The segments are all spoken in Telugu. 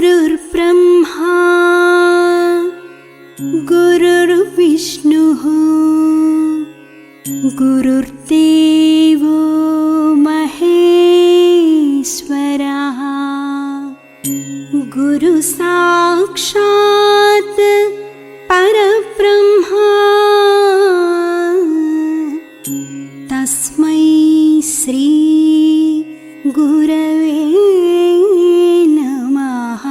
गुरुर्ब्रह्मा गुरुर्विष्णुः गुरुर्देवो महेश्वरः गुरु साक्षात् परब्रह्मा तस्मै श्री गुरवे नमः।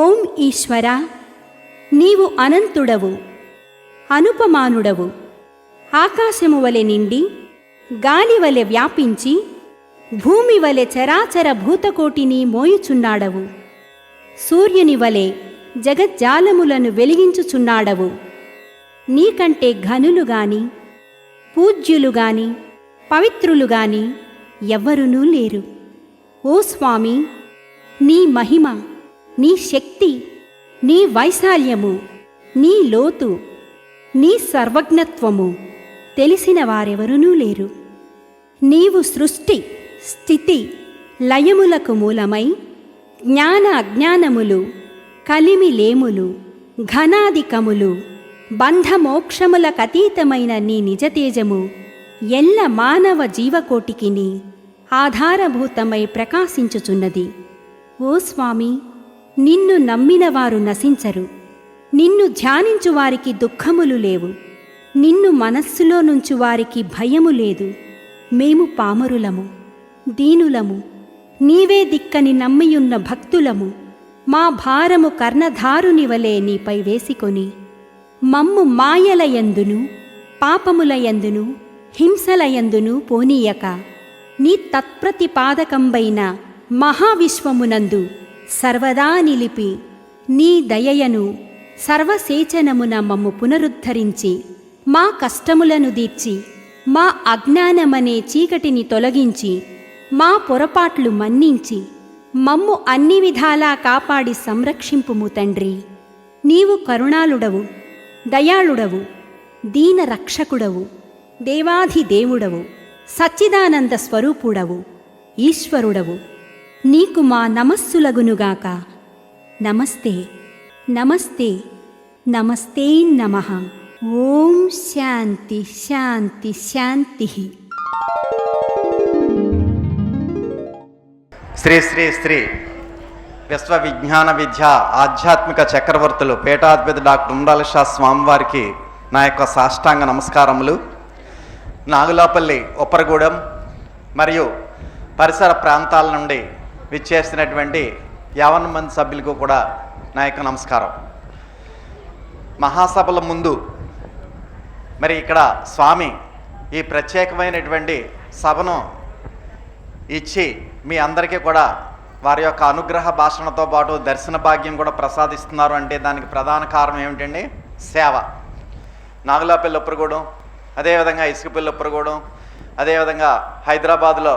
ఓం ఈశ్వర, నీవు అనంతుడవు, అనుపమానుడవు. ఆకాశము వలె నిండి, గాలి వలె వ్యాపించి, భూమి వలె చరాచర భూతకోటిని మోయుచున్నాడవు. సూర్యుని వలె జగజ్జాలములను వెలిగించుచున్నాడవు. నీకంటే ఘనులుగాని, పూజ్యులుగాని, పవిత్రులుగాని ఎవ్వరునూ లేరు. ఓ స్వామి, నీ మహిమ, నీ శక్తి, నీ వైశాల్యము, నీ లోతు, నీ సర్వజ్ఞత్వము తెలిసిన వారెవరునూ లేరు. నీవు సృష్టి, స్థితి, లయములకు మూలమై జ్ఞాన అజ్ఞానములు, కలిమిలేములు, ఘనాధికములు, బంధమోక్షములకతీతమైన నీ నిజతేజము ఎల్ల మానవ జీవకోటికిని ఆధారభూతమై ప్రకాశించుచున్నది. ఓ స్వామి, నిన్ను నమ్మిన వారు నశించరు. నిన్ను ధ్యానించు వారికి దుఃఖములు లేవు. నిన్ను మనస్సులో నుంచి వారికి భయము లేదు. మేము పామరులము, దీనులము, నీవే దిక్కని నమ్మియున్న భక్తులము. మా భారము కర్ణధారుని వలె నీపై వేసికొని, మమ్ము మాయలయందును, పాపములయందును, హింసలయందును పోనీయక, నీ తత్ప్రతిపాదకంబైన మహావిశ్వమునందు సర్వదా నిలిపి, నీ దయయను సర్వసేచనమున మమ్ము పునరుద్ధరించి, మా కష్టములను దీర్చి, మా అజ్ఞానమనే చీకటిని తొలగించి, మా పొరపాట్లు మన్నించి, మమ్ము అన్ని విధాలా కాపాడి సంరక్షింపుము తండ్రి. నీవు కరుణాళుడవు, దయాళుడవు, దీన రక్షకుడవు, దేవాధిదేవుడవు, సచ్చిదానంద స్వరూపుడవు, ఈశ్వరుడవు. నీకు మా నమస్సులగునుగాక. నమస్తే నమస్తే నమస్తే నమః. ఓం శాంతి శాంతి శాంతి. శ్రీ శ్రీ శ్రీ విశ్వవిజ్ఞాన విద్య ఆధ్యాత్మిక చక్రవర్తులు పీఠాధిపతి డాక్టర్ ఉండాల షా స్వామివారికి నా యొక్క సాష్టాంగ నమస్కారములు. నాగులాపల్లి, ఉప్పరగూడెం మరియు పరిసర ప్రాంతాల నుండి విచ్చేసినటువంటి 50 మంది సభ్యులకు కూడా నా యొక్క నమస్కారం. మహాసభల ముందు మరి ఇక్కడ స్వామి ఈ ప్రత్యేకమైనటువంటి సభను ఇచ్చి మీ అందరికీ కూడా వారి యొక్క అనుగ్రహ భాషణతో పాటు దర్శన భాగ్యం కూడా ప్రసాదిస్తున్నారు. అంటే దానికి ప్రధాన కారణం ఏమిటండి? సేవ. నాగులాపల్లి, ఉప్పరగూడెం, అదేవిధంగా ఇసుకపల్లి, ఉప్పరగూడెం, అదేవిధంగా హైదరాబాద్లో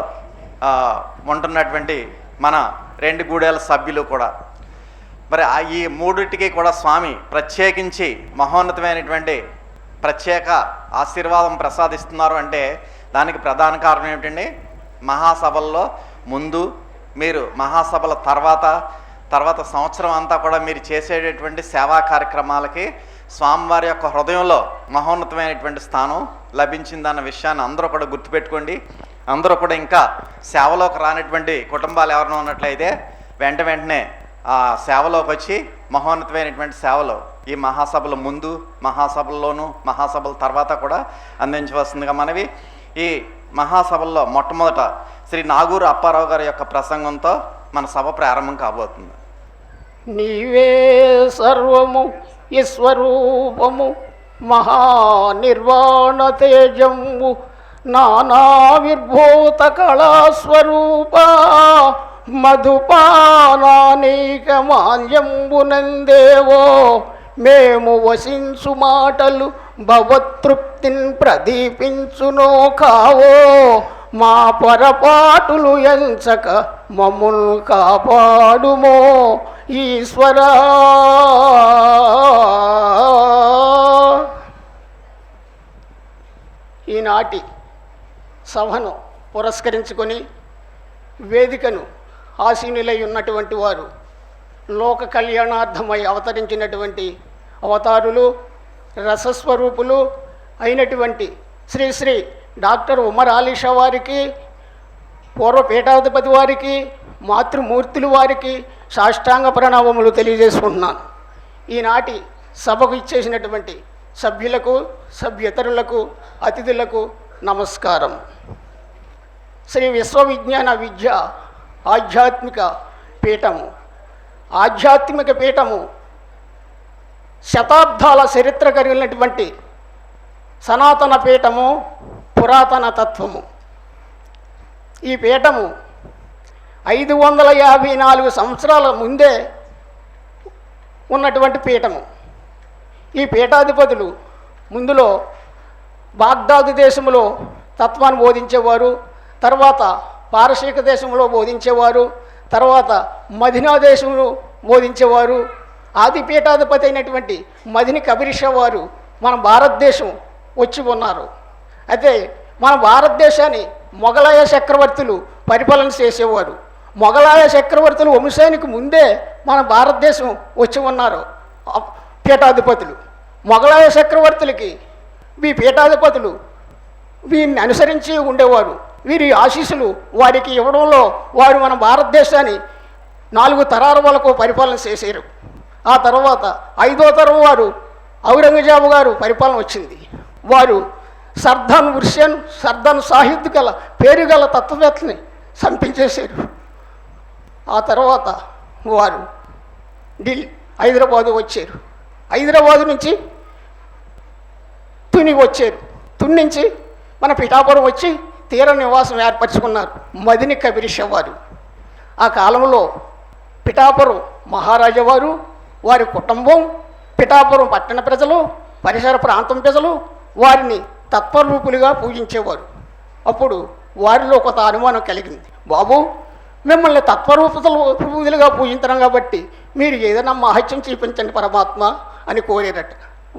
ఉంటున్నటువంటి మన 2 గూడెల సభ్యులు కూడా మరి ఈ మూడింటికి కూడా స్వామి ప్రత్యేకించి మహోన్నతమైనటువంటి ప్రత్యేక ఆశీర్వాదం ప్రసాదిస్తున్నారు. అంటే దానికి ప్రధాన కారణం ఏమిటండి? మహాసభల్లో ముందు, మీరు మహాసభల తర్వాత సంవత్సరం అంతా కూడా మీరు చేసేటటువంటి సేవా కార్యక్రమాలకి స్వామివారి యొక్క హృదయంలో మహోన్నతమైనటువంటి స్థానం లభించిందన్న విషయాన్ని అందరూ కూడా గుర్తుపెట్టుకోండి. అందరూ కూడా ఇంకా సేవలోకి రానటువంటి కుటుంబాలు ఎవరైనా ఉన్నట్లయితే వెంటనే ఆ సేవలోకి వచ్చి మహోన్నతమైనటువంటి సేవలు ఈ మహాసభల ముందు, మహాసభల్లోనూ, మహాసభల తర్వాత కూడా అందించవలసిందిగా మనవి. ఈ మహాసభల్లో మొట్టమొదట శ్రీ నాగూరు అప్పారావు గారి యొక్క ప్రసంగంతో మన సభ ప్రారంభం కాబోతుంది. నీవే సర్వము ఈశ్వరూపము మహానిర్వాణ తేజము నానావిర్భూత కళాస్వరూప మధుపానానేక మాల్యంబునందేవో మేము వసించు మాటలు భవతృప్తిని ప్రదీపించునో కావో మా పొరపాటులు ఎంచక మమ్మును కాపాడుమో ఈశ్వరా. ఈనాటి సభను పురస్కరించుకొని వేదికను ఆసీనులై ఉన్నటువంటి వారు లోక కళ్యాణార్థమై అవతరించినటువంటి అవతారులు రసస్వరూపులు అయినటువంటి శ్రీ శ్రీ డాక్టర్ ఉమర్ ఆలీషా వారికి, పూర్వ పీఠాధిపతి వారికి, మాతృమూర్తులు వారికి సాష్టాంగ ప్రణామములు తెలియజేసుకుంటున్నాను. ఈనాటి సభకు ఇచ్చేసినటువంటి సభ్యులకు, సభ్యేతరులకు, అతిథులకు నమస్కారం. శ్రీ విశ్వవిజ్ఞాన విద్య ఆధ్యాత్మిక పీఠము. ఆధ్యాత్మిక పీఠము శతాబ్దాల చరిత్ర కలిగినటువంటి సనాతన పీఠము, పురాతన తత్వము. ఈ పీఠము 554 సంవత్సరాల ముందే ఉన్నటువంటి పీఠము. ఈ పీఠాధిపతులు ముందులో బాగ్దాదు దేశంలో తత్వాన్ని బోధించేవారు, తర్వాత పారసీక దేశంలో బోధించేవారు, తర్వాత మదీనా దేశంలో బోధించేవారు. ఆది పీఠాధిపతి అయినటువంటి మదిని కబీర్ వారు మన భారతదేశం వచ్చి ఉన్నారు. అయితే మన భారతదేశాన్ని మొఘలాయ చక్రవర్తులు పరిపాలన చేసేవారు. మొఘలాయ చక్రవర్తులు వంశానికి ముందే మన భారతదేశం వచ్చి ఉన్నారు పీఠాధిపతులు. మొఘలాయ చక్రవర్తులకి ఈ పీఠాధిపతులు వీరిని అనుసరించి ఉండేవారు. వీరి ఆశీస్సులు వారికి ఇవ్వడంలో వారు మన భారతదేశాన్ని 4 తరాల వరకు పరిపాలన చేశారు. ఆ తర్వాత 5వ తరం వారు ఔరంగజేబు గారు పరిపాలన వచ్చింది. వారు సర్దార్ హుస్సేన్, సర్దార్ సాహిద్ గల పేరు గల తత్వవేత్తని చంపించేశారు. ఆ తర్వాత వారు హైదరాబాదు వచ్చారు. హైదరాబాదు నుంచి తుని వచ్చారు. తుని నుంచి మన పిఠాపురం వచ్చి తీర నివాసం ఏర్పరచుకున్నారు మదిని కబీర్ వారు. ఆ కాలంలో పిఠాపురం మహారాజా వారు, వారి కుటుంబం, పిఠాపురం పట్టణ ప్రజలు, పరిసర ప్రాంతం ప్రజలు వారిని తత్వరూపులుగా పూజించేవారు. అప్పుడు వారిలో కొంత అనుమానం కలిగింది. బాబు, మిమ్మల్ని తత్వరూపులుగా పూజించడం కాబట్టి మీరు ఏదైనా మహత్యం చూపించండి పరమాత్మ అని కోరారట.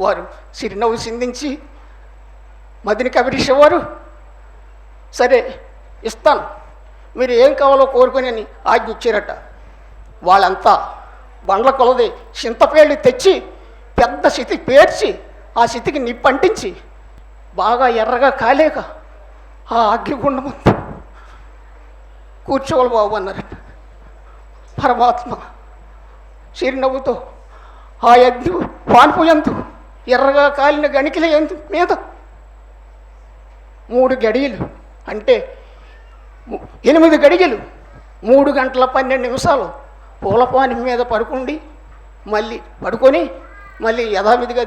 వారు చిరునవ్వు సిందించి మదిని కబీర్ వారు, సరే ఇస్తాను, మీరు ఏం కావాలో కోరుకొని అని ఆజ్ఞ ఇచ్చారట. వాళ్ళంతా బండ్ల కొలది చింతపేళ్ళు తెచ్చి పెద్ద సితి పేర్చి ఆ సితికి నిప్పంటించి బాగా ఎర్రగా కాలేక ఆ అగ్నిగుండం ముందు కూర్చోవాలి బాబు అన్నారట. పరమాత్మ చిరునవ్వుతో ఆ అగ్ని పాన్పు ఎందు ఎర్రగా కాలిన గణికల ఎందు మీద 3 గడియలు అంటే 8 గడియలు 3 గంటల 12 నిమిషాలు పూలపాని మీద పడుకొని మళ్ళీ యథావిధిగా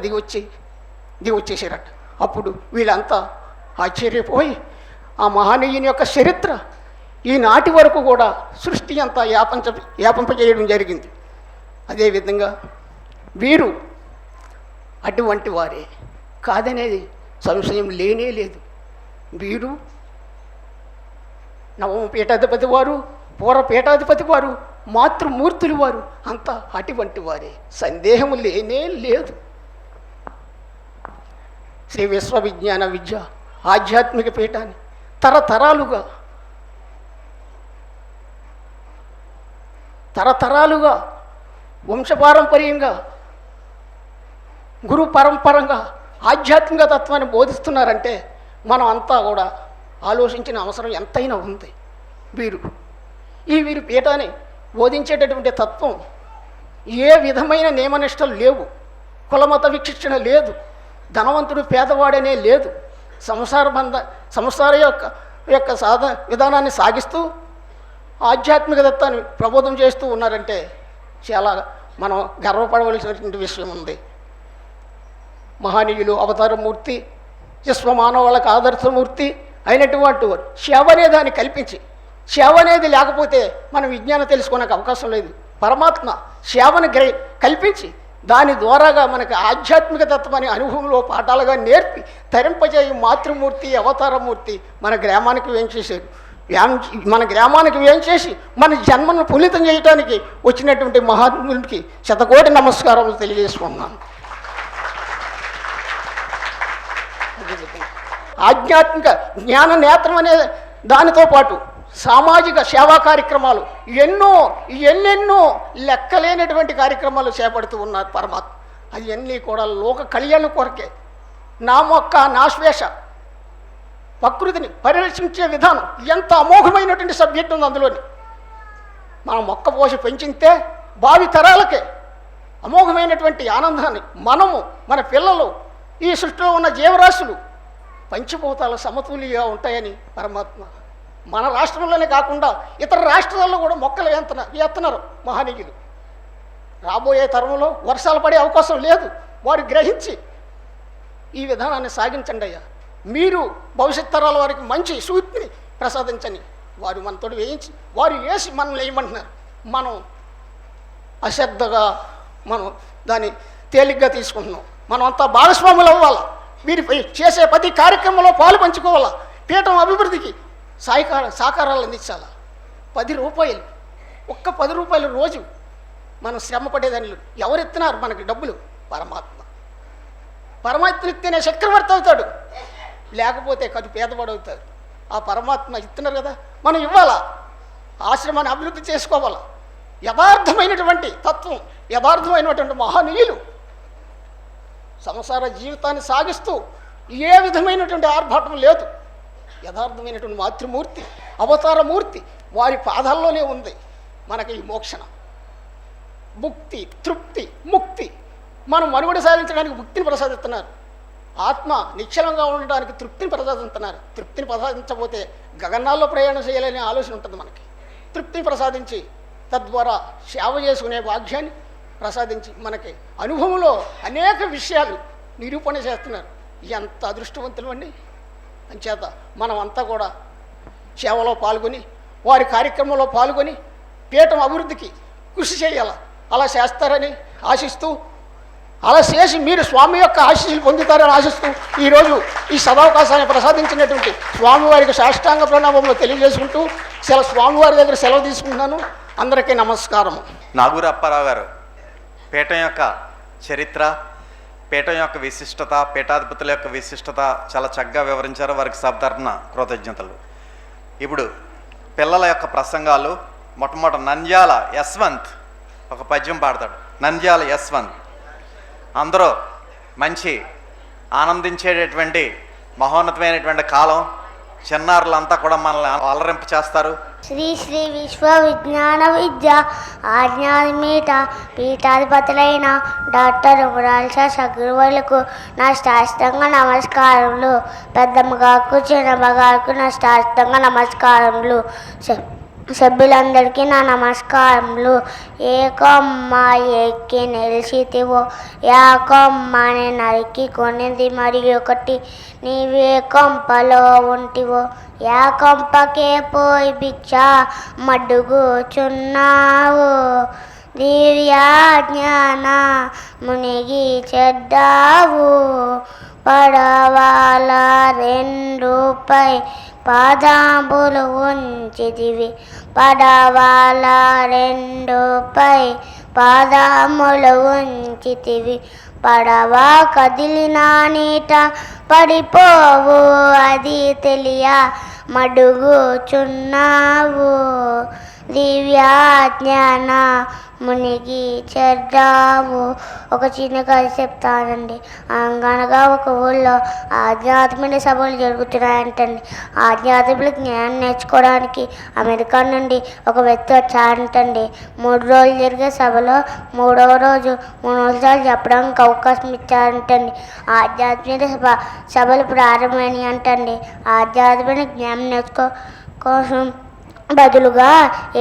దిగొచ్చేసారట. అప్పుడు వీళ్ళంతా ఆశ్చర్యపోయి ఆ మహనీయుని యొక్క చరిత్ర ఈనాటి వరకు కూడా సృష్టి అంతా యాపింపజేయడం జరిగింది. అదేవిధంగా వీరు అటువంటి వారే కాదనేది సంశయం లేనే లేదు. వీరు నవమ పీఠాధిపతి వారు, పూర్వ పీఠాధిపతి వారు, మాతృమూర్తులు వారు అంతా అటువంటి వారే, సందేహం లేనే లేదు. శ్రీ విశ్వవిజ్ఞాన విద్య ఆధ్యాత్మిక పీఠాన్ని తరతరాలుగా వంశపారంపర్యంగా గురు పరంపరంగా ఆధ్యాత్మిక తత్వాన్ని బోధిస్తున్నారంటే మనం అంతా కూడా ఆలోచించిన అవసరం ఎంతైనా ఉంది. వీరు పీఠాన్ని బోధించేటటువంటి తత్వం ఏ విధమైన నియమనిష్టలు లేవు, కులమత విచక్షణ లేదు, ధనవంతుడు పేదవాడనే లేదు. సంసార యొక్క విధానాన్ని సాగిస్తూ ఆధ్యాత్మిక తత్వాన్ని ప్రబోధం చేస్తూ ఉన్నారంటే చాలా మనం గర్వపడవలసినటువంటి విషయం ఉంది. మహనీయులు అవతారమూర్తి, విశ్వమానవాళ్ళకు ఆదర్శమూర్తి అయినటువంటి వారు సేవ అనే దాన్ని కల్పించి సేవ అనేది లేకపోతే మనం విజ్ఞానం తెలుసుకునే అవకాశం లేదు. పరమాత్మ సేవను కల్పించి దాని ద్వారాగా మనకి ఆధ్యాత్మిక తత్వాన్ని అనుభవంలో పాఠాలుగా నేర్పి తరింపజేయి మాతృమూర్తి అవతారమూర్తి మన గ్రామానికి వేంచేశారు. మన గ్రామానికి వేంచేసి మన జన్మను పునీతం చేయడానికి వచ్చినటువంటి మహాత్మునికి శతకోటి నమస్కారాలు తెలియజేసుకున్నాను. ఆధ్యాత్మిక జ్ఞాన నేత్రం అనే దానితో పాటు సామాజిక సేవా కార్యక్రమాలు ఎన్నెన్నో లెక్కలేనటువంటి కార్యక్రమాలు చేపడుతూ ఉన్నారు పరమాత్మ. అవన్నీ కూడా లోక కళ్యాణం కొరకే. నా మొక్క నా శ్వేష ప్రకృతిని పరిరక్షించే విధానం ఎంత అమోఘమైనటువంటి సబ్జెక్ట్ ఉంది అందులోని. మనం మొక్క పోసి పెంచితే భావి తరాలకే అమోఘమైనటువంటి ఆనందాన్ని మనము మన పిల్లలు ఈ సృష్టిలో ఉన్న జీవరాశులు పంచభూతాల సమతుల్యంగా ఉంటాయని పరమాత్మ మన రాష్ట్రంలోనే కాకుండా ఇతర రాష్ట్రాల్లో కూడా మొక్కలు వేస్తున్నారు మహనీయులు. రాబోయే తరంలో వర్షాలు పడే అవకాశం లేదు. వారు గ్రహించి ఈ విధానాన్ని సాగించండి అయ్యా. మీరు భవిష్యత్ తరాల వారికి మంచి సూక్తిని ప్రసాదించని వారు మనతో వేయించి వారు వేసి మనల్ని వేయమంటున్నారు. మనం అశ్రద్ధగా మనం దాన్ని తేలిగ్గా తీసుకుంటున్నాం. మనం అంతా భాగస్వాములు అవ్వాలా. మీరు చేసే ప్రతి కార్యక్రమంలో పాలు పంచుకోవాలా. పీఠం అభివృద్ధికి సహకారాలు అందించాలా. 10 రూపాయలు ఒక్క 10 రూపాయలు రోజు మనం శ్రమ పడేదాన్ని ఎవరు ఎత్తున్నారు మనకి డబ్బులు? పరమాత్మ ఇస్తేనే చక్రవర్తి అవుతాడు, లేకపోతే కది పేదవాడు అవుతాడు. ఆ పరమాత్మ ఇస్తున్నారు కదా, మనం ఇవ్వాలా. ఆశ్రమాన్ని అభివృద్ధి చేసుకోవాలా. యథార్థమైనటువంటి తత్వం, యథార్థమైనటువంటి మహనీయులు సంసార జీవితాన్ని సాగిస్తూ ఏ విధమైనటువంటి ఆర్భాటం లేదు. యథార్థమైనటువంటి మాతృమూర్తి అవతారమూర్తి వారి పాదాల్లోనే ఉంది మనకి ఈ మోక్షణ, భుక్తి, తృప్తి, ముక్తి. మనం మనుగడ సాధించడానికి ముక్తిని ప్రసాదిస్తున్నారు. ఆత్మ నిశ్చలంగా ఉండడానికి తృప్తిని ప్రసాదిస్తున్నారు. తృప్తిని ప్రసాదించకపోతే గగనాల్లో ప్రయాణం చేయాలనే ఆలోచన ఉంటుంది మనకి. తృప్తిని ప్రసాదించి తద్వారా సేవ చేసుకునే భాగ్యాన్ని ప్రసాదించి మనకి అనుభవంలో అనేక విషయాలు నిరూపణ చేస్తున్నారు. ఎంత అదృష్టవంతులు అండి. అంచేత మనం అంతా కూడా సేవలో పాల్గొని వారి కార్యక్రమంలో పాల్గొని పీఠం అభివృద్ధికి కృషి చేయాలి. అలా చేస్తారని ఆశిస్తూ, అలా చేసి మీరు స్వామి యొక్క ఆశీస్సులు పొందుతారని ఆశిస్తూ ఈరోజు ఈ సదావకాశాన్ని ప్రసాదించినటువంటి స్వామివారికి సాష్టాంగ ప్రణామంలో తెలియజేసుకుంటూ స్వామివారి దగ్గర సెలవు తీసుకుంటున్నాను. అందరికీ నమస్కారం. నాగూరు అప్పారావు గారు పీఠం యొక్క చరిత్ర, పీఠం యొక్క విశిష్టత, పీఠాధిపతుల యొక్క విశిష్టత చాలా చక్కగా వివరించారు. వారికి సభతరపున కృతజ్ఞతలు. ఇప్పుడు పిల్లల యొక్క ప్రసంగాలు. మొట్టమొదటి నంద్యాల యశ్వంత్ ఒక పద్యం పాడతాడు. నంద్యాల యశ్వంత్. అందరూ మంచి ఆనందించేటటువంటి మహోన్నతమైనటువంటి కాలం. చిన్నారులంతా కూడా మనల్ని అలరింప చేస్తారు. శ్రీ శ్రీ విశ్వ విజ్ఞాన విద్య ఆజ్ఞానమీట పీఠాధిపతులైన డాక్టర్ మురాల్షా సగురువులకు నా సాష్టాంగ నమస్కారములు. పెద్దమ్మగారికి చిన్నమ్మగారికి నా సాష్టాంగ నమస్కారములు. సభ్యులందరికీ నా నమస్కారములు. ఏ కొమ్మ ఎక్కి నిలిచితివో యా కొమ్మని నరికి కొనిది మరి ఒకటి, నీవే కొంపలో ఉంటివో యా కొంపకే పోయి భిక్ష మడ్డుగుచున్నావు. దివ్యాజ్ఞాన మునిగి చెడ్డావు. పడవల 2పై పాదాంబులు ఉంచితివి. పడవల 2పై పాదములు ఉంచితివి. పడవ కదిలిన నీట పడిపోవు అది తెలియ మడుగుచున్నావు. దివ్యాజ్ఞాన మునిగి చెడ్డావు. ఒక చిన్న కథ చెప్తానండి. అనగా ఒక ఊళ్ళో ఆధ్యాత్మిక సభలు జరుగుతున్నాయంటండి. ఆధ్యాత్మిక జ్ఞానం నేర్చుకోవడానికి అమెరికా నుండి ఒక వ్యక్తి వచ్చాడంటండి. 3 రోజులు జరిగే సభలో 3వ రోజు 3 నిమిషాలు చెప్పడానికి అవకాశం ఇచ్చారంటండి. ఆధ్యాత్మిక సభలు ప్రారంభమైనవి అంటండి. ఆధ్యాత్మిక జ్ఞానం కోసం బదులుగా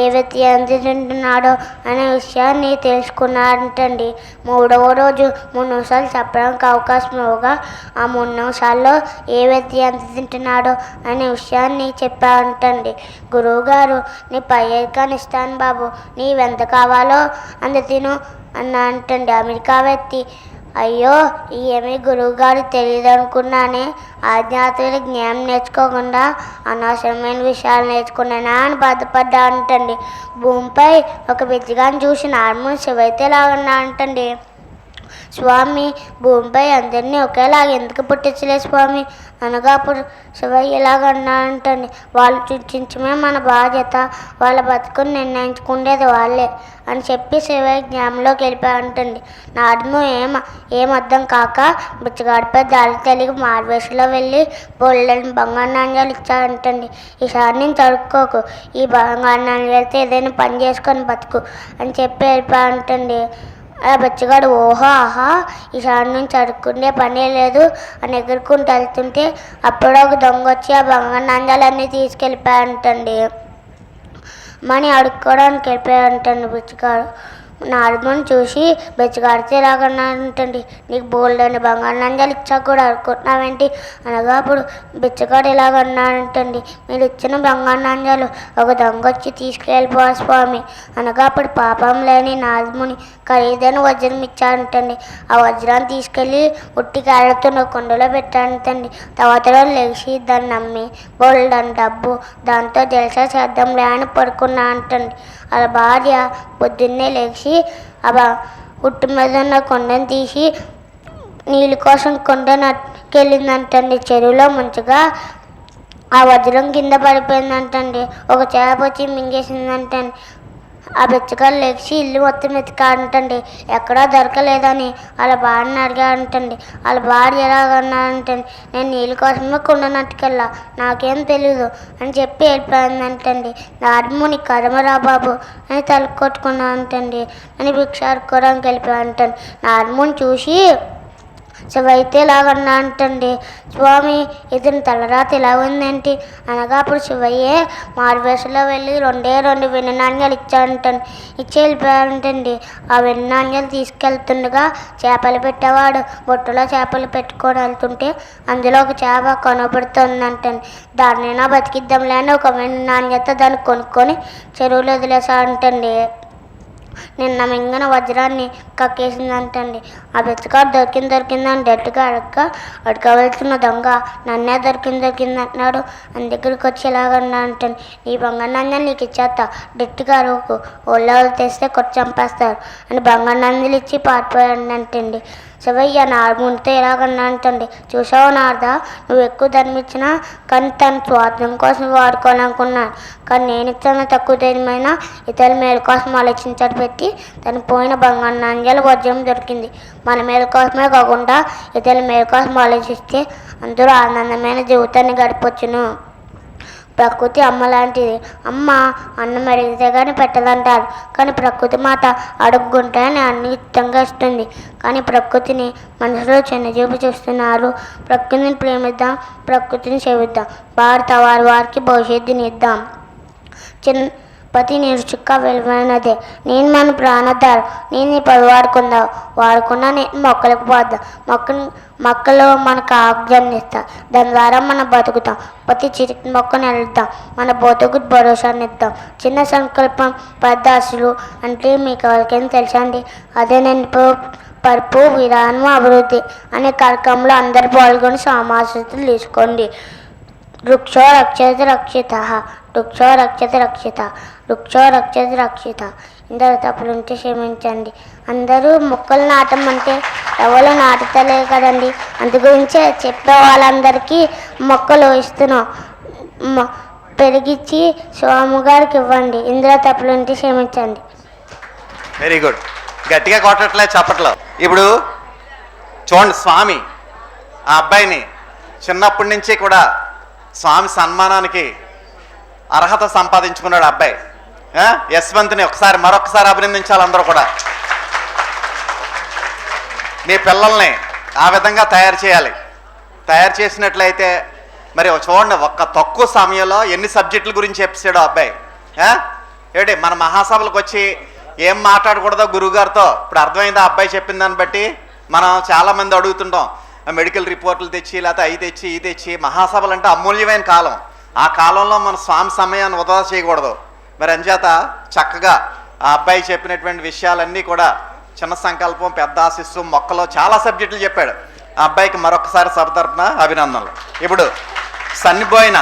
ఏ వ్యక్తి ఎంత తింటున్నాడో అనే విషయాన్ని తెలుసుకున్నారంటండి. 3వ రోజు 3 నిమిషాలు చెప్పడానికి అవకాశం ఇవ్వగా ఆ 3 నిమిషాల్లో ఏ వ్యక్తి ఎంత తింటున్నాడో అనే విషయాన్ని చెప్పారంటండి. గురువుగారు, నీ పై ఐకాన్ ఇస్తాను బాబు, నీవెంత కావాలో అంత తిను అన్నా అంటండి. అమెరికా వ్యక్తి, అయ్యో ఏమీ గురువుగారు తెలియదు అనుకున్నానే, ఆధ్యాత్మిక జ్ఞానం నేర్చుకోకుండా అనవసరమైన విషయాలు నేర్చుకున్నానా అని బాధపడ్డా అంటండి. భూమిపై ఒక బిచ్చగాన్ని చూసి నార్మల్ శివైతే లాగన్నా అంటండి. స్వామి, భూమిపై అందరినీ ఒకేలాగా ఎందుకు పుట్టించలే స్వామి అనగా అప్పుడు శివయ్య ఇలాగన్నా అంటండి. వాళ్ళు చించమే మన బాధ్యత, వాళ్ళ బతుకుని నిర్ణయించుకునేది వాళ్ళే అని చెప్పి శివయ్య జ్ఞానంలోకి వెళ్ళిపోయారంటండి. నాడుము ఏం అర్థం కాక బిచ్చగాడిపై దారి తెలిగి మార్వేషలో వెళ్ళి బోళ్ళని బంగారు నాణ్యాలు ఇచ్చారంటండి. ఈసారి నేను తడుక్కోకు, ఈ బంగారు నాణ్యాలతో ఏదైనా పని చేసుకొని బతుకు అని చెప్పి వెళ్ళిపోయారంటండి. ఆ బచ్చగాడు ఓహో ఆహా ఈసారి నుంచి అడుక్కుండే పనే లేదు అని ఎగురుకుంటూ వెళ్తుంటే అప్పుడు ఒక దొంగ వచ్చి ఆ బంగారు నాణ్యాలన్నీ తీసుకెళ్ళిపోయారంటండి. మనీ అడుక్కోవడానికి వెళ్ళిపోయారంటండి బచ్చగాడు. నార్మల్ని చూసి బెచ్చగాడితే ఇలాగన్నారంటండి, నీకు బోల్డని బంగారు నాణ్యాలు ఇచ్చా కూడా అనుకుంటున్నావేంటి అనగా అప్పుడు బెచ్చగాడు ఇలాగన్నారంటండి, మీరు ఇచ్చిన బంగారు నాణ్యాలు ఒక దొంగ వచ్చి తీసుకెళ్ళిపో స్వామి అనగా అప్పుడు పాపం లేని నారదుని ఖరీదైన వజ్రం ఇచ్చారంటండి. ఆ వజ్రాన్ని తీసుకెళ్ళి ఉట్టి కాళ్ళతో కొండలో పెట్టారంటండి. తర్వాత లేచి దాన్ని నమ్మి బోల్డని డబ్బు దాంతో జలసా చేద్దాంలే అని పడుకున్నా అంటండి. అలా భార్య పొద్దున్నే లేచి ఆ ఉట్టు మీద ఉన్న కొండను తీసి నీళ్ళ కోసం కొండనకెళ్ళిందంటండి. చెరువులో ముంచుగా ఆ వజ్రం కింద పడిపోయిందంటండి. ఒక చేప వచ్చి మింగేసిందంటండి. ఆ బెచ్చగాడు లేచి ఇల్లు మొత్తం ఎత్తికాడంటండి, ఎక్కడా దొరకలేదని వాళ్ళ భార్యని అడిగాడంటండి. వాళ్ళ భార్య ఎలాగన్నారంటండి, నేను నీళ్ళ కోసమే కొండనట్టుకెళ్ళా, నాకేం తెలీదు అని చెప్పి వెళ్ళిపోయిందంటండి. నారదుని కర్మరా బాబు అని తల కొట్టుకున్నానంటండి అని భిక్షాడుకోవడానికి వెళ్ళిపోయాడంటండి. నారదుని చూసి శివైతే ఇలాగన్నా అంటండి, స్వామి ఇతని తలరాత ఇలా ఉందేంటి అనగా అప్పుడు శివయ్యే మార్వేషలో వెళ్ళి 2 వెండి నాణ్యాలు ఇచ్చాడంటండి. ఇచ్చి వెళ్ళిపోయాడంటండి. ఆ వెండి నాణ్యాలు తీసుకెళ్తుండగా చేపలు పెట్టేవాడు బొట్టులో చేపలు పెట్టుకొని వెళ్తుంటే అందులో ఒక చేప కనబడుతుందంటండి. దాన్నైనా బతికిద్దాంలే అని ఒక వెండి నాణ్యత దాన్ని కొనుక్కొని చెరువులో వదిలేసాడంటండి. నిన్న మింగిన వజ్రాన్ని కక్కేసిందంటండి. ఆ బెచ్చగాడు దొరికిందని గట్టిగా అడగవలసిన దొంగ నన్నే దొరికింది అంటున్నాడు అని దగ్గరికి వచ్చి ఇలాగన్నా అంటండి, ఈ బంగారు నాణ్యాలు నీకు ఇచ్చేస్తా, గట్టిగా అరువుకు, ఒళ్ళో తెస్తే కొట్టి చంపేస్తారు అని బంగారు నాణ్యాలు ఇచ్చి పారిపోయాడంటండి. శివయ్య నారదునితో ఇలాగన్నా అంటండి, చూసావు నారదా, నువ్వు ఎక్కువ ధర్మిచ్చినా కానీ తన స్వార్థం కోసం వాడుకోవాలనుకున్నాను, కానీ నేను ఇచ్చిన తక్కువ ధైర్యమైన ఇతరుల మేలు కోసం ఆలోచించడం పెట్టి తను పోయిన బంగారు నాణ్యాలు వజ్రం దొరికింది. మన మేలు కోసమే కాకుండా ఇతరుల మేలు కోసం ఆలోచిస్తే అందరూ ఆనందమైన జీవితాన్ని గడపవచ్చును. ప్రకృతి అమ్మ లాంటిది. అమ్మ అన్నం అడిగితే కానీ పెట్టదంటారు, కానీ ప్రకృతి మాట అడుగుంటేనే అన్ని ఇష్టంగా ఇస్తుంది. కానీ ప్రకృతిని మనుషులు చిన్నచూపు చూస్తున్నారు. ప్రకృతిని ప్రేమిద్దాం, ప్రకృతిని సేవిద్దాం, భారత వారికి భవిష్యత్తుని ఇద్దాం. ప్రతి నీరు చుక్క విలువైనదే, నేను మన ప్రాణదారు, నేను ఈ పది వాడుకున్నా నేను మొక్కలకు పోద్దాం, మొక్కలు మనకు ఆక్సిజన్ ఇస్తాం, దాని ద్వారా మనం బతుకుతాం. ప్రతి చిరికి మొక్కను వెళ్తాం, మన బతుకు భరోసాని ఇద్దాం. చిన్న సంకల్పం పెద్ద ఆశలు అంటే మీకు ఎవరికైనా తెలుసండి. అదే నేను పరుపు విధానం అభివృద్ధి అనే కార్యక్రమంలో అందరు పాల్గొని సమాచారం తీసుకోండి. వృక్షో రక్షతి రక్షిత, వృక్షో రక్షతి రక్షిత, వృక్షో రక్షతి రక్షిత. ఇందరూ తప్పులుంటే క్షమించండి. అందరూ మొక్కలు నాటమంటే ఎవరు నాటుతలే కదండి, అందు గురించే చెప్పే వాళ్ళందరికీ మొక్కలు ఇస్తున్నాం, పెరిగించి స్వామి గారికి ఇవ్వండి. ఇందులో తప్పులుంటే క్షమించండి. వెరీ గుడ్, గట్టిగా కొట్టట్లే చప్పట్లో. ఇప్పుడు చూడండి, స్వామి ఆ అబ్బాయిని చిన్నప్పటి నుంచి కూడా స్వామి సన్మానానికి అర్హత సంపాదించుకున్నాడు అబ్బాయి. యశ్వంత్ని మరొకసారి అభినందించాలి అందరూ కూడా. మీ పిల్లల్ని ఆ విధంగా తయారు చేయాలి. తయారు చేసినట్లయితే మరి చూడండి, ఒక్క తక్కువ సమయంలో ఎన్ని సబ్జెక్టుల గురించి చెప్పాడో అబ్బాయి. ఏమిటి మన మహాసభలకు వచ్చి ఏం మాట్లాడకూడదో గురువుగారితో ఇప్పుడు అర్థమైందా? అబ్బాయి చెప్పిన దాన్ని బట్టి మనం చాలామంది అడుగుతుంటాం, మెడికల్ రిపోర్ట్లు తెచ్చి లేకపోతే అవి తెచ్చి ఈ తెచ్చి. మహాసభలు అంటే అమూల్యమైన కాలం. ఆ కాలంలో మన స్వామి సమయాన్ని వృధా చేయకూడదు. మరి అంచేత చక్కగా ఆ అబ్బాయి చెప్పినటువంటి విషయాలన్నీ కూడా చిన్న సంకల్పం, పెద్ద ఆశిస్సు, మొక్కలో చాలా సబ్జెక్టులు చెప్పాడు. ఆ అబ్బాయికి మరొకసారి సభ తరపున అభినందనలు. ఇప్పుడు సన్నిపోయిన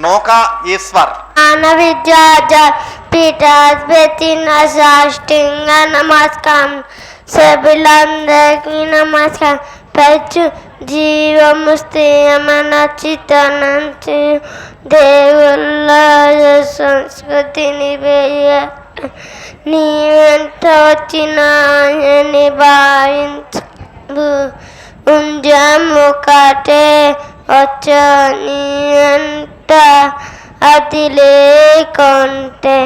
నోకా ఈశ్వర్. విద్యాజ పీఠాధిపతిన సాష్టింగ నమస్కారం. సభ్యులందరికీ నమస్కారం. పచ్చు జీవము స్థిరమైన చిత్తనంచి దేవుళ్ళ సంస్కృతిని నీ వెంట వచ్చినాయని భావించు. ఉంజము కటే వచ్చా నీ వెంట అది లేకుంటే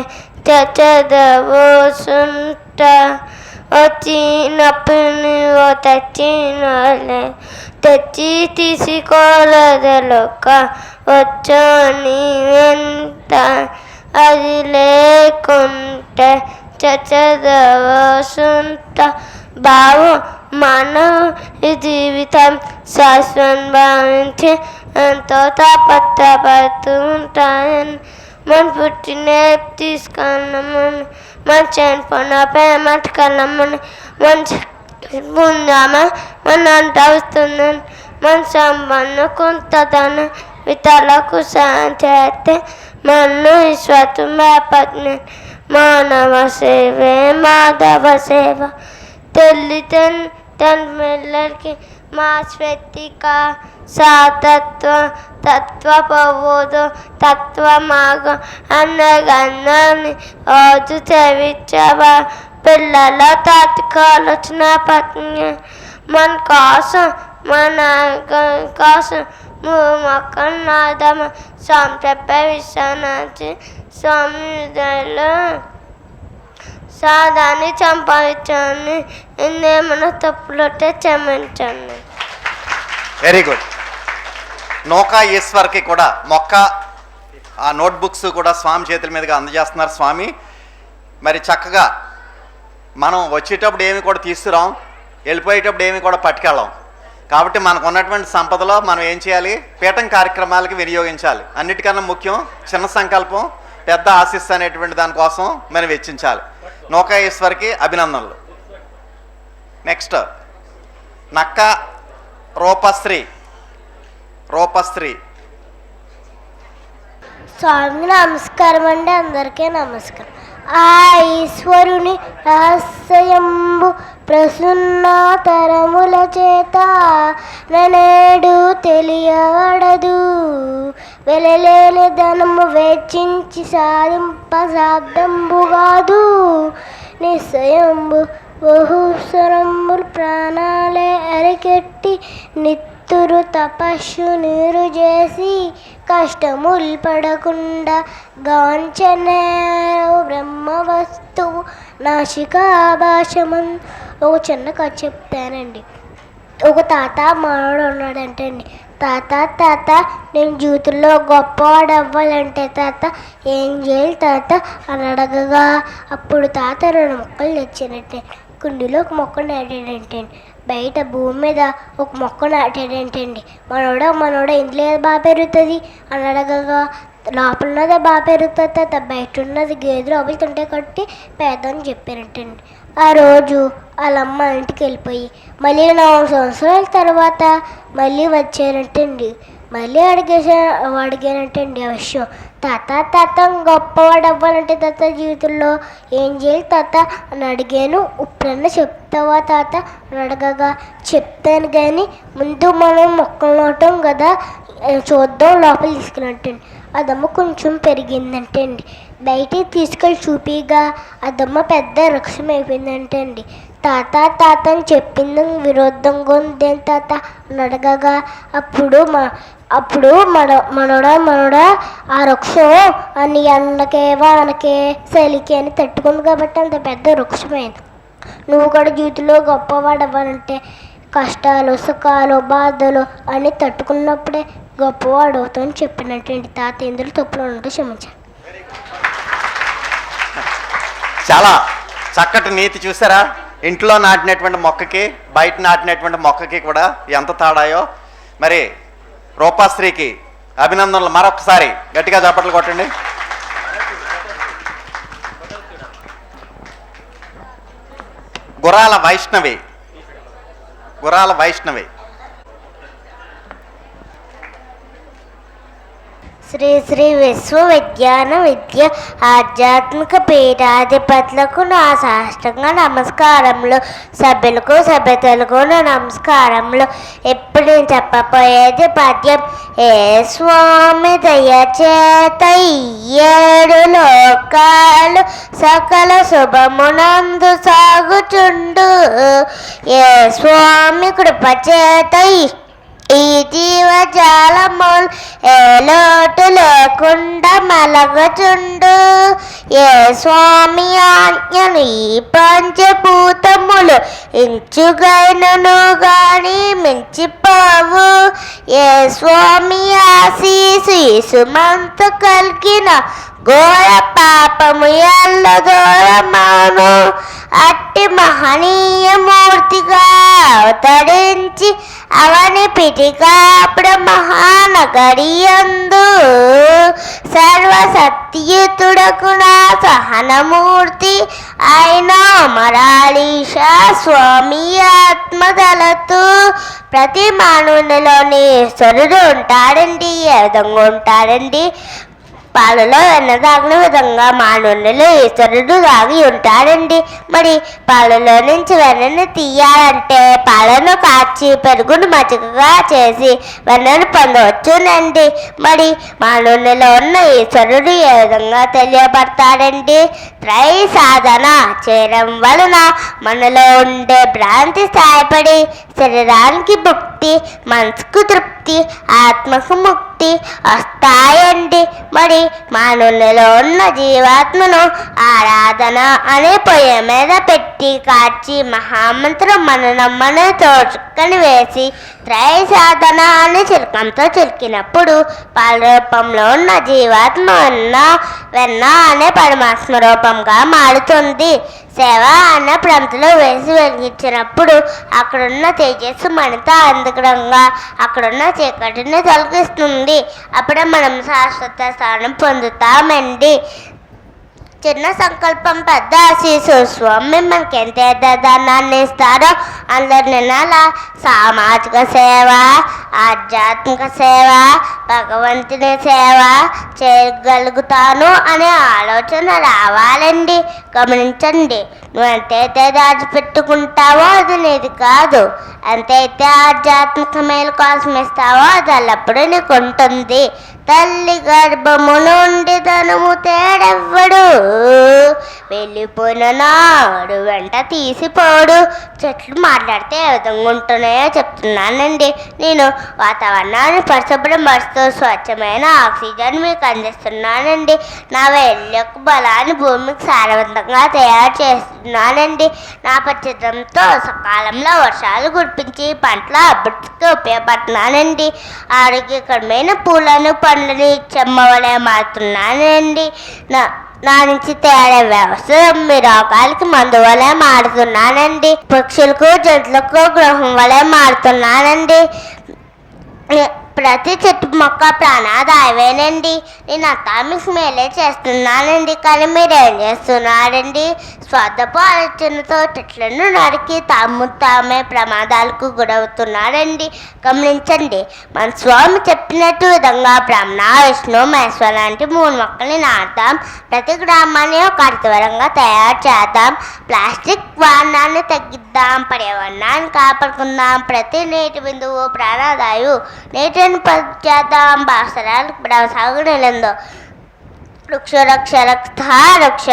చదవసుంట. వచ్చినప్పుడు తెచ్చినలే తెచ్చి తీసుకోలేదలొక్క వచ్చా నీ వెంట అది లేకుంటే చదవసుంట. బావు మన జీవితం శాశ్వతం భావించి ఎంతో తాపత్రపడుతూ ఉంటాయని మన పుట్టిన తీసుకున్నామని మన చనిపోయిన ప్రేమట్టుకెళ్ళమని మన ముందామా మన అంట వస్తుందని మన సంబంధం కొంతదని ఇతరులకు సాయం చేస్తే మన విశ్వాసం ఏర్పడుతుంది. మానవ సేవే మాధవ సేవ. తల్లిదండ్రులకి మా స్వెత్తిక సాతత్వ తత్వపోదు తత్వమాగ అన్నగన్నాన్ని రోజు చదివించవా. పిల్లల తాత్విక ఆలోచన పత్ని మన కోసం మన కోసం మొక్కలు నాదమ స్వామి చెప్పే విషయాన్ని స్వామిలో సాదాన్ని సంపాదించండి. ఎన్నేమైనా తప్పులుంటే క్షమించండి. Very good. నోకా ఈశ్వర్కి కూడా మొక్క ఆ నోట్బుక్స్ కూడా స్వామి చేతుల మీదుగా అందజేస్తున్నారు స్వామి. మరి చక్కగా మనం వచ్చేటప్పుడు ఏమి కూడా తీసుకురాం, వెళ్ళిపోయేటప్పుడు ఏమి కూడా పట్టుకెళ్ళాం. కాబట్టి మనకు ఉన్నటువంటి సంపదలో మనం ఏం చేయాలి? పీఠం కార్యక్రమాలకి వినియోగించాలి. అన్నిటికన్నా ముఖ్యం చిన్న సంకల్పం పెద్ద ఆశీస్సు అనేటువంటి దానికోసం మనం వెచ్చించాలి. నోకా ఈశ్వర్కి అభినందనలు. నెక్స్ట్ నక్క రూపశ్రీ. స్వామి నమస్కారం అండి. అందరికీ నమస్కారం. ఆ ఈశ్వరుని రహస్యంబు ప్రసన్నతరముల చేత నేడు తెలియబడదు. వెలలేని ధనము వెచ్చించి సాధింపసాధ్యంబు కాదు. నిశ్చయంబు బహుస్వరములు ప్రాణాలే అరికెట్టి నిత్తురు తపస్సు నీరు చేసి కష్టములు పడకుండా గాంచనే బ్రహ్మ వస్తువు నాసికాభాషమన్. ఒక చిన్న కథ చెప్తానండి. ఒక తాత మనోడు ఉన్నాడంటే అండి. తాత నేను జీవితంలో గొప్పవాడు అవ్వాలంటే తాత ఏం చేయాలి తాత అని అడగగా అప్పుడు తాత 2 మొక్కలు తెచ్చానంటే. కుండీలో ఒక మొక్క నాటాడంటే, బయట భూమి మీద ఒక మొక్క నాటాడంటండి. మనోడా ఇంట్లో బాగా పెరుగుతుంది అని అడగగా లోపల ఉన్నదే బాగా పెరుగుతుంది తాత, బయట ఉన్నది గేదెలు అవ్వుతుంటే కట్టి పేదని చెప్పారంటండి. ఆ రోజు వాళ్ళమ్మ ఇంటికి వెళ్ళిపోయి మళ్ళీ 4 సంవత్సరాల తర్వాత మళ్ళీ వచ్చారంటండి. మళ్ళీ అడిగానంటండి ఆ విషయం. తాత గొప్పవాడు అవ్వాలంటే తాత జీవితంలో ఏం చేయాలి తాత అని అడిగాను. ఇప్పుడన్నా చెప్తావా తాత అని అడగగా చెప్తాను కానీ ముందు మనం మొక్కలు నాటాం కదా చూద్దాం లోపల తీసుకున్నట్టండి. అదమ్మ కొంచెం పెరిగిందంటే అండి. బయటికి తీసుకెళ్ళి చూపిగా అదమ్మ పెద్ద వృక్షం అయిపోయిందంటే అండి. తాత అని చెప్పింది విరోధంగా ఉందేం తాత అని అడగగా అప్పుడు మనోడా ఆ వృక్షం అని ఎండకే వానకే చలికి అని తట్టుకుంది కాబట్టి అంత పెద్ద వృక్షమైంది. నువ్వు కూడా జీవితంలో గొప్పవాడు అవ్వాలంటే కష్టాలు సుఖాలు బాధలు అన్నీ తట్టుకున్నప్పుడే గొప్పవాడు అవుతామని చెప్పినట్టండి. తాత ఇందులో తప్పులు ఉన్నట్టు క్షమించాను. చాలా చక్కటి నీతి చూసారా? ఇంట్లో నాటినటువంటి మొక్కకి బయట నాటినటువంటి మొక్కకి కూడా ఎంత తాడాయో. మరి రూపాశ్రీకి అభినందనలు మరొకసారి గట్టిగా చప్పట్లు కొట్టండి. గురాల వైష్ణవి శ్రీ శ్రీ విశ్వవిజ్ఞాన విద్య ఆధ్యాత్మిక పీఠాధిపతులకు నా సాష్టంగా నమస్కారములు. సభ్యులకు సభ్యతలకు నా నమస్కారములు. ఇప్పుడు నేను చెప్పబోయేది పద్యం. ఏ స్వామి దయచేత ఏడు లోకాలు సకల శుభమునందు సాగుచుండు. ఏ స్వామి కృపచేత ఈ జీవజాలములు ఏ లోటు లేకుండా మలగచుండు. ఏ స్వామి ఆజ్ఞను ఈ పంచభూతములు ఇంచుగైనను గాని మించిపోవు. ఏ స్వామి ఆశీసు సుమంత కలిగిన ఘోర పాపము ఎల్ల దూరమాను. అట్టి మహనీయ మూర్తిగా అవతరించి అవని పిటికాపుడు మహానగరియందు సర్వసత్యుతుడకు నా సహనమూర్తి అయిన మరాళీష స్వామి ఆత్మదలతు. ప్రతి మానవునిలోని ఈశ్వరుడు ఉంటాడండి. ఏ విధంగా ఉంటాడండి? పాలలో వెన్న తాగిన విధంగా మానవునిలో ఈశ్వరుడు దాగి ఉంటాడండి. మరి పాలలో నుంచి వెన్నను తీయాలంటే పాలను కాచి పెరుగును మచ్చికగా చేసి వెన్నను పొందవచ్చునండి. మరి మానవునిలో ఉన్న ఈశ్వరుడు ఏ విధంగా తెలియబడతాడండి? త్రై సాధన చేయడం వలన మనలో ఉండే భ్రాంతి స్థాయిపడి శరీరానికి ముక్తి, మనసుకు తృప్తి, ఆత్మకు ముక్తి వస్తాయండి. మరి మానవునిలో ఉన్న జీవాత్మను ఆరాధన అనే పొయ్యి మీద పెట్టి కాచి మహామంత్రం మననమ్మని తోచుకొని వేసి త్రయ సాధన అని చిలకంతో చిలికినప్పుడు పాల రూపంలో ఉన్న జీవాత్మ వెన్న అనే పరమాత్మ రూపంగా మారుతుంది. సేవ అన్న ప్రాంతంలో వేసి వెలిగించినప్పుడు అక్కడున్న తేజస్సు మనతో అందుకడంగా అక్కడున్న చీకటిని తొలగిస్తుంది. అప్పుడే మనం శాశ్వత స్థానం పొందుతామండి. చిన్న సంకల్పం పెద్ద ఆశీసు. స్వామి మనకి ఎంత దానాన్ని ఇస్తారో అందరిని అలా సామాజిక సేవ, ఆధ్యాత్మిక సేవ, భగవంతుని సేవ చేయగలుగుతాను అనే ఆలోచన రావాలండి. గమనించండి, నువ్వు ఎంతైతే దాచిపెట్టుకుంటావో అది నీది కాదు. ఎంతైతే ఆధ్యాత్మిక మేలు కోసం ఇస్తావో అది ఎల్లప్పుడూ నీకు ఉంటుంది. తల్లి గర్భము నుండి ధనము తేడెవ్వడు, వెళ్ళిపోయిన నాడు వెంట తీసిపోడు. చెట్లు మాట్లాడితే ఏ విధంగా ఉంటున్నాయో చెప్తున్నానండి. నేను వాతావరణాన్ని పరిశుభ్రపరుస్తూ స్వచ్ఛమైన ఆక్సిజన్ మీకు అందిస్తున్నానండి. నా వేళ్ళ యొక్క బలాన్ని భూమికి సారవంతంగా తయారు చేస్తున్నానండి. నా పచ్చదంతో సకాలంలో వర్షాలు కురిపించి పంటల అభివృద్ధికి ఉపయోగపడుతున్నానండి. ఆరోగ్యకరమైన పూలను పండ్లని చెమ్మవలే మారుతున్నానండి. నా నుంచి తేడా వ్యవసాయం మీ రోగాలకి మందు వలె మారుతున్నానండి. పక్షులకు జంతువులకు గృహం వలె మారుతున్నానండి. ప్రతి చెట్టు మొక్క ప్రాణాదాయమేనండి. నేను అంతా మీకు మేలే చేస్తున్నానండి. కానీ మీరేం చేస్తున్నారండి? స్వార్థపు ఆలోచనతో చెట్లను నరికి తామే ప్రమాదాలకు గురవుతున్నారండి. గమనించండి, మన స్వామి చెప్పినట్టు విధంగా బ్రహ్మ, విష్ణు, మహేశ్వర లాంటి 3 మొక్కల్ని నాటుదాం. ప్రతి గ్రామాన్ని ఒక అర్థవరంగా తయారు చేద్దాం. ప్లాస్టిక్ వాడనాన్ని తగ్గిద్దాం. పర్యావరణాన్ని కాపాడుకుందాం. ప్రతి నీటి బిందువు ప్రాణాదాయు. నీటిని చేద్దాం. బాసరాలకు సాగునిలందో వృక్షరక్ష రక్ష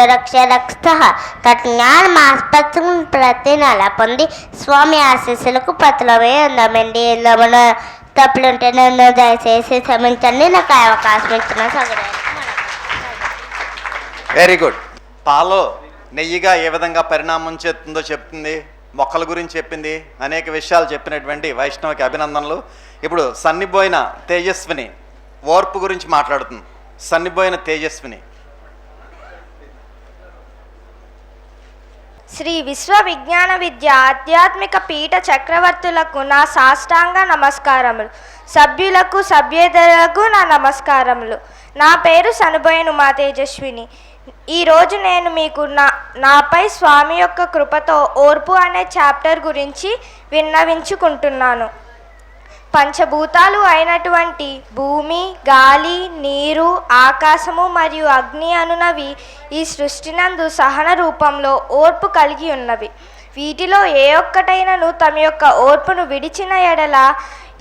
తజ్ఞానం ఆస్పత్రి ప్రతి నెల పొంది స్వామి ఆశీస్సులకు పత్రమే ఉందామండి. ఇందులో మన తప్పులుంటే నన్ను దయచేసి క్షమించండి. నాకు అవకాశం ఇచ్చిన వెరీ గుడ్. పాలు నెయ్యిగా ఏ విధంగా పరిణామం చెందుతుందో చెప్తుంది, మొక్కల గురించి చెప్పింది, అనేక విషయాలు చెప్పినటువంటి వైష్ణవికి అభినందనలు. ఇప్పుడు సన్నిపోయిన తేజస్విని ఓర్పు గురించి మాట్లాడుతుంది. సన్నిపోయిన తేజస్విని. శ్రీ విశ్వ విజ్ఞాన విద్య ఆధ్యాత్మిక పీఠ చక్రవర్తులకు నా సాష్టాంగ నమస్కారములు. సభ్యులకు సభ్యేతరులకు నా నమస్కారములు. నా పేరు సనుబోయను మా తేజస్విని. ఈరోజు నేను మీకు నాపై స్వామి యొక్క కృపతో ఓర్పు అనే చాప్టర్ గురించి విన్నవించుకుంటున్నాను. పంచభూతాలు అయినటువంటి భూమి, గాలి, నీరు, ఆకాశము మరియు అగ్ని అనునవి ఈ సృష్టినందు సహన రూపంలో ఓర్పు కలిగి ఉన్నవి. వీటిలో ఏ ఒక్కటైనను తమ యొక్క ఓర్పును విడిచిన ఎడల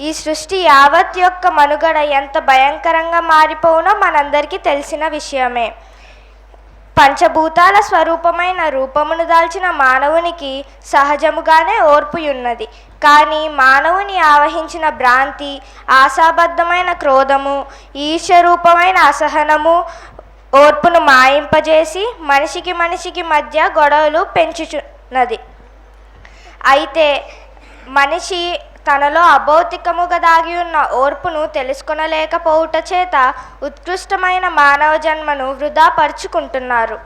ఈ సృష్టి యావత్ యొక్క మనుగడ ఎంత భయంకరంగా మారిపోవునో మనందరికీ తెలిసిన విషయమే. పంచభూతాల స్వరూపమైన రూపమును దాల్చిన మానవునికి సహజముగానే ఓర్పు ఉన్నది. కానీ మానవుని ఆవహించిన భ్రాంతి, ఆశాబద్ధమైన క్రోధము, ఈర్ష్యరూపమైన అసహనము ఓర్పును మాయింపజేసి మనిషికి మధ్య గొడవలు పెంచుచున్నది. అయితే మనిషి తనలో అభౌతికముగా దాగి ఉన్న ఓర్పును తెలుసుకొనలేకపోవుట చేత ఉత్కృష్టమైన మానవ జన్మను వృధా పరుచుకుంటున్నారు.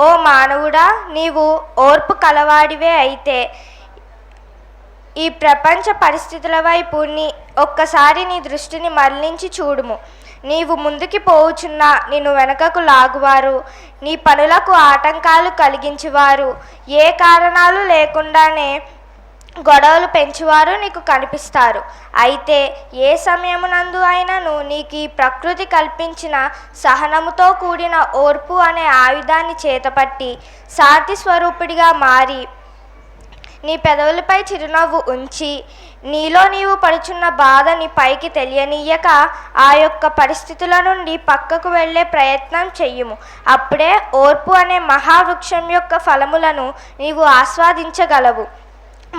ఓ మానవుడా, నీవు ఓర్పు కలవాడివే అయితే ఈ ప్రపంచ పరిస్థితుల వైపు ఒక్కసారి నీ దృష్టిని మరలించి చూడుము. నీవు ముందుకి పోవుచున్నా నిన్ను వెనకకు లాగువారు, నీ పనులకు ఆటంకాలు కలిగించువారు, ఏ కారణాలు లేకుండానే గొడవలు పెంచువారు నీకు కనిపిస్తారు. అయితే ఏ సమయమునందు అయినను నీకు ఈ ప్రకృతి కల్పించిన సహనముతో కూడిన ఓర్పు అనే ఆయుధాన్ని చేతపట్టి శాంతి స్వరూపుడిగా మారి నీ పెదవులపై చిరునవ్వు ఉంచి నీలో నీవు పడుచున్న బాధని పైకి తెలియనీయక ఆ యొక్క పరిస్థితుల నుండి పక్కకు వెళ్ళే ప్రయత్నం చెయ్యుము. అప్పుడే ఓర్పు అనే మహావృక్షం యొక్క ఫలములను నీవు ఆస్వాదించగలవు.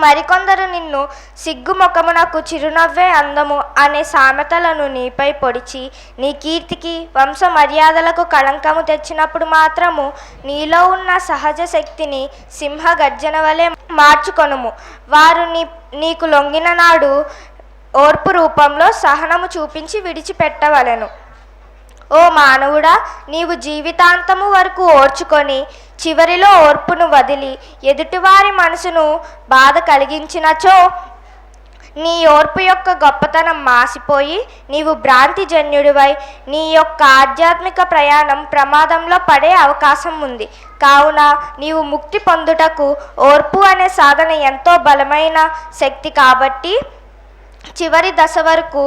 మరికొందరు నిన్ను సిగ్గుముఖమునకు చిరునవ్వే అందము అనే సామెతలను నీపై పొడిచి నీ కీర్తికి వంశ మర్యాదలకు కళంకము తెచ్చినప్పుడు మాత్రము నీలో ఉన్న సహజ శక్తిని సింహ గర్జన వలె మార్చుకొనుము. వారు నీకు లొంగిన నాడు ఓర్పు రూపంలో సహనము చూపించి విడిచిపెట్టవలెను. ఓ మానవుడా, నీవు జీవితాంతము వరకు ఓర్చుకొని చివరిలో ఓర్పును వదిలి ఎదుటివారి మనసును బాధ కలిగించినచో నీ ఓర్పు యొక్క గొప్పతనం మాసిపోయి నీవు భ్రాంతిజన్యుడివై నీ యొక్క ఆధ్యాత్మిక ప్రయాణం ప్రమాదంలో పడే అవకాశం ఉంది. కావున నీవు ముక్తి పొందుటకు ఓర్పు అనే సాధన ఎంతో బలమైన శక్తి కాబట్టి చివరి దశ వరకు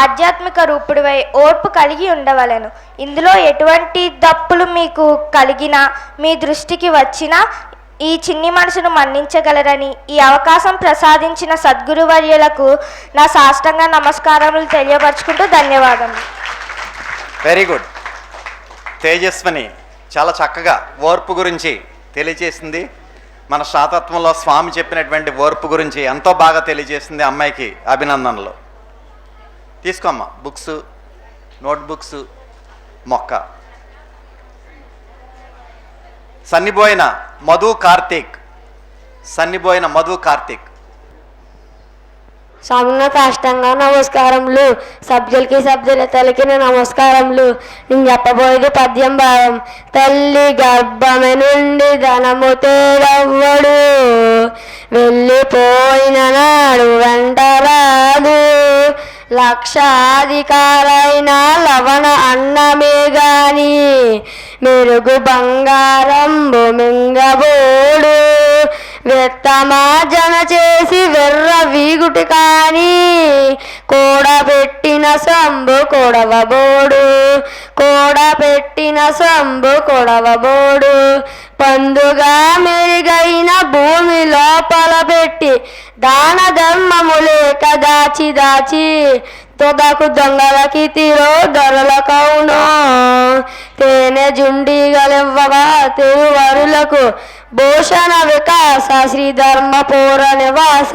ఆధ్యాత్మిక రూపుడివై ఓర్పు కలిగి ఉండవలెను. ఇందులో ఎటువంటి తప్పులు మీకు కలిగినా మీ దృష్టికి వచ్చినా ఈ చిన్ని మనసును మన్నించగలరని ఈ అవకాశం ప్రసాదించిన సద్గురువర్యులకు నా సాష్టాంగ నమస్కారములు తెలియపరచుకుంటూ ధన్యవాదములు. Very good. తేజస్విని చాలా చక్కగా ఓర్పు గురించి తెలియజేసింది. మన శాతత్వంలో స్వామి చెప్పినటువంటి ఓర్పు గురించి ఎంతో బాగా తెలియజేసింది. అమ్మాయికి అభినందనలు. తీసుకోమ్మా బుక్స్, నోట్బుక్స్, మొక్క. సన్నిబోయిన మధు కార్తీక్. స్వామికి సాష్టాంగ నమస్కారములు. సభ్యులకి నమస్కారములు. నేను చెప్పబోయేది పద్యం భావం. తల్లి గర్భము నుండి ధనము తేడవ్వడు, వెళ్ళిపోయిన నాడు వెంట రాదు. లక్షాధికారైన లవణ అన్నమే గాని మెరుగు బంగారంబు మింగబోడు. విత్తమార్జన చేసి వెర్ర వీగుటి కాని కూడబెట్టిన సంబు కొడవబోడు. పందుగా మెరుగైన భూమి లోపల పెట్టి దాన ధర్మము లేక దాచి తొదకు దొంగలకి తీరో దొరలకౌనో. తేనె జుండిగలివ్వగా తిరువరులకు భూషణ వికాస శ్రీధర్మ పూర నివాస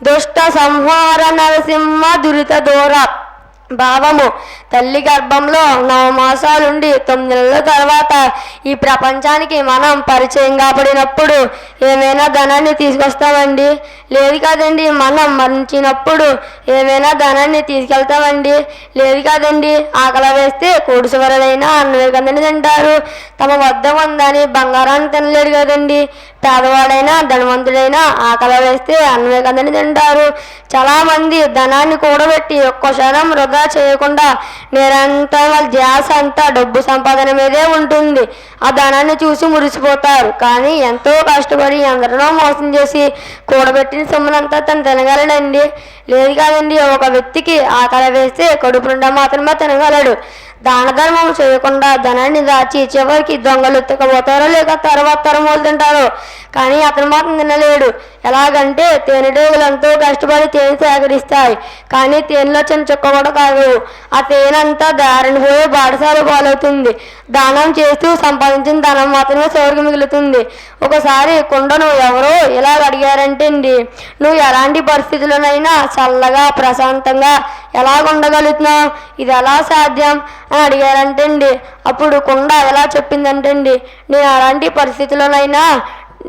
దుష్ట సంహార నరసింహ దురిత దూర భావము. తల్లి గర్భంలో 9 మాసాలుండి 9 నెలల తర్వాత ఈ ప్రపంచానికి మనం పరిచయం కాబడినప్పుడు ఏమైనా ధనాన్ని తీసుకొస్తామండి? లేదు కదండి. మనం మరణించినప్పుడు ఏమైనా ధనాన్ని తీసుకెళ్తామండి? లేదు కదండి. ఆకలి వేస్తే కోడిసవరలైనా అన్నమే కదండి తింటారు. తమ వద్ద ఉందని బంగారాన్ని తినలేడు కదండి. పేదవాడైనా ధనవంతుడైనా ఆకలి వేస్తే అన్నమే కదండి తింటారు. చాలామంది ధనాన్ని కూడబెట్టి ఒక్క క్షణం వృధా చేయకుండా నిరంతరం వాళ్ళ ధ్యాస అంతా డబ్బు సంపాదన మీదే ఉంటుంది. ఆ ధనాన్ని చూసి మురిసిపోతారు. కానీ ఎంతో కష్టపడి అందరినో మోసం చేసి కూడబెట్టిన సొమ్మునంతా తను తినగలడండి? లేదు కాదండి. ఒక వ్యక్తికి ఆకలి వేస్తే కడుపు నిండా మాత్రమే తినగలడు. దాన ధర్మం చేయకుండా ధనాన్ని దాచి చివరికి దొంగలు ఎత్తుకపోతారో లేక తర్వాత తరమూలు తింటారో, కానీ అతను మాత్రం తినలేడు. ఎలాగంటే తేనెటీగలు ఎంతో కష్టపడి తేనె సేకరిస్తాయి, కానీ తేనెలో చిన్న చుక్క కూడా కాదు. ఆ తేనె అంతా దారిని పోయి బాటసారి పాలవుతుంది. దానం చేస్తూ సంపాదించిన ధనం మాత్రమే చివరికి మిగులుతుంది. ఒకసారి కుండను ఎవరో ఇలాగ అడిగారంటే అండి, నువ్వు ఎలాంటి పరిస్థితుల్లోనైనా చల్లగా ప్రశాంతంగా ఎలాగ ఉండగలుగుతున్నావు, ఇది ఎలా సాధ్యం అని అడిగారంటే అండి, అప్పుడు కుండ ఎలా చెప్పిందంటే అండి, నేను అలాంటి పరిస్థితుల్లోనైనా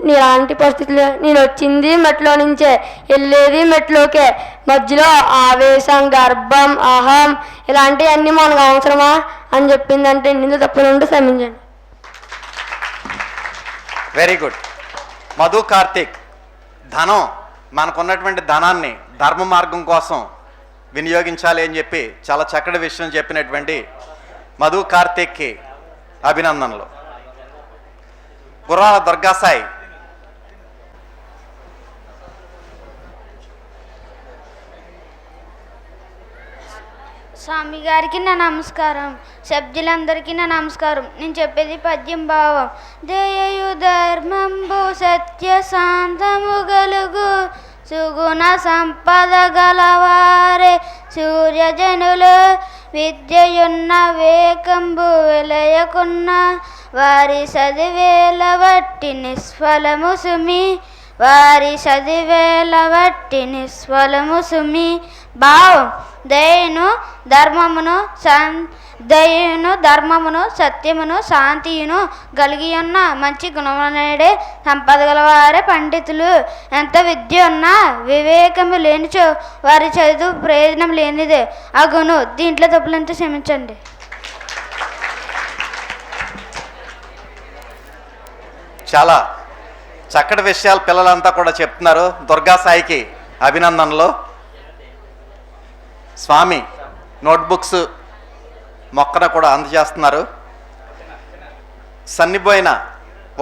నేను వచ్చింది మెట్లో నుంచే, వెళ్ళేది మెట్లోకే, మధ్యలో ఆవేశం, గర్భం, అహం ఇలాంటివన్నీ మనకు అవసరమా అని చెప్పిందంటే ఇందులో తప్పు నుండి క్షమించండి. Very good. మధు కార్తీక్ ధనం, మనకున్నటువంటి ధనాన్ని ధర్మ మార్గం కోసం వినియోగించాలి అని చెప్పి చాలా చక్కటి విషయం చెప్పినటువంటి మధు కార్తీక్కి అభినందనలు. గుర్రాల దుర్గాసాయి. స్వామి గారికి నా నమస్కారం. సభ్యులందరికీ నా నమస్కారం. నేను చెప్పేది పద్యం భావం. దయయు ధర్మంబు సత్య శాంతము గలుగు సుగుణ సంపద గలవారే సూర్యజనులు విద్యయున్న వేకంబు వెలయకున్న వారి చదివేల వట్టి నిస్ఫలము సుమి వారి చదివేల వట్టి నిస్ఫలము సుమి. భావం. దయను ధర్మమును సత్యమును శాంతియును కలిగి ఉన్న మంచి గుణములనేడే సంపద గలవారే పండితులు. ఎంత విద్య ఉన్నా వివేకము లేనిచో వారి చదువు ప్రయోజనం లేనిదే అగును. దీంట్లో తప్పులంతా క్షమించండి. చాలా చక్కటి విషయాలు పిల్లలంతా కూడా చెప్తున్నారు. దుర్గాసాయికి అభినందనలు. స్వామి నోట్బుక్స్ మొక్కన కూడా అందజేస్తున్నారు. సన్నిపోయిన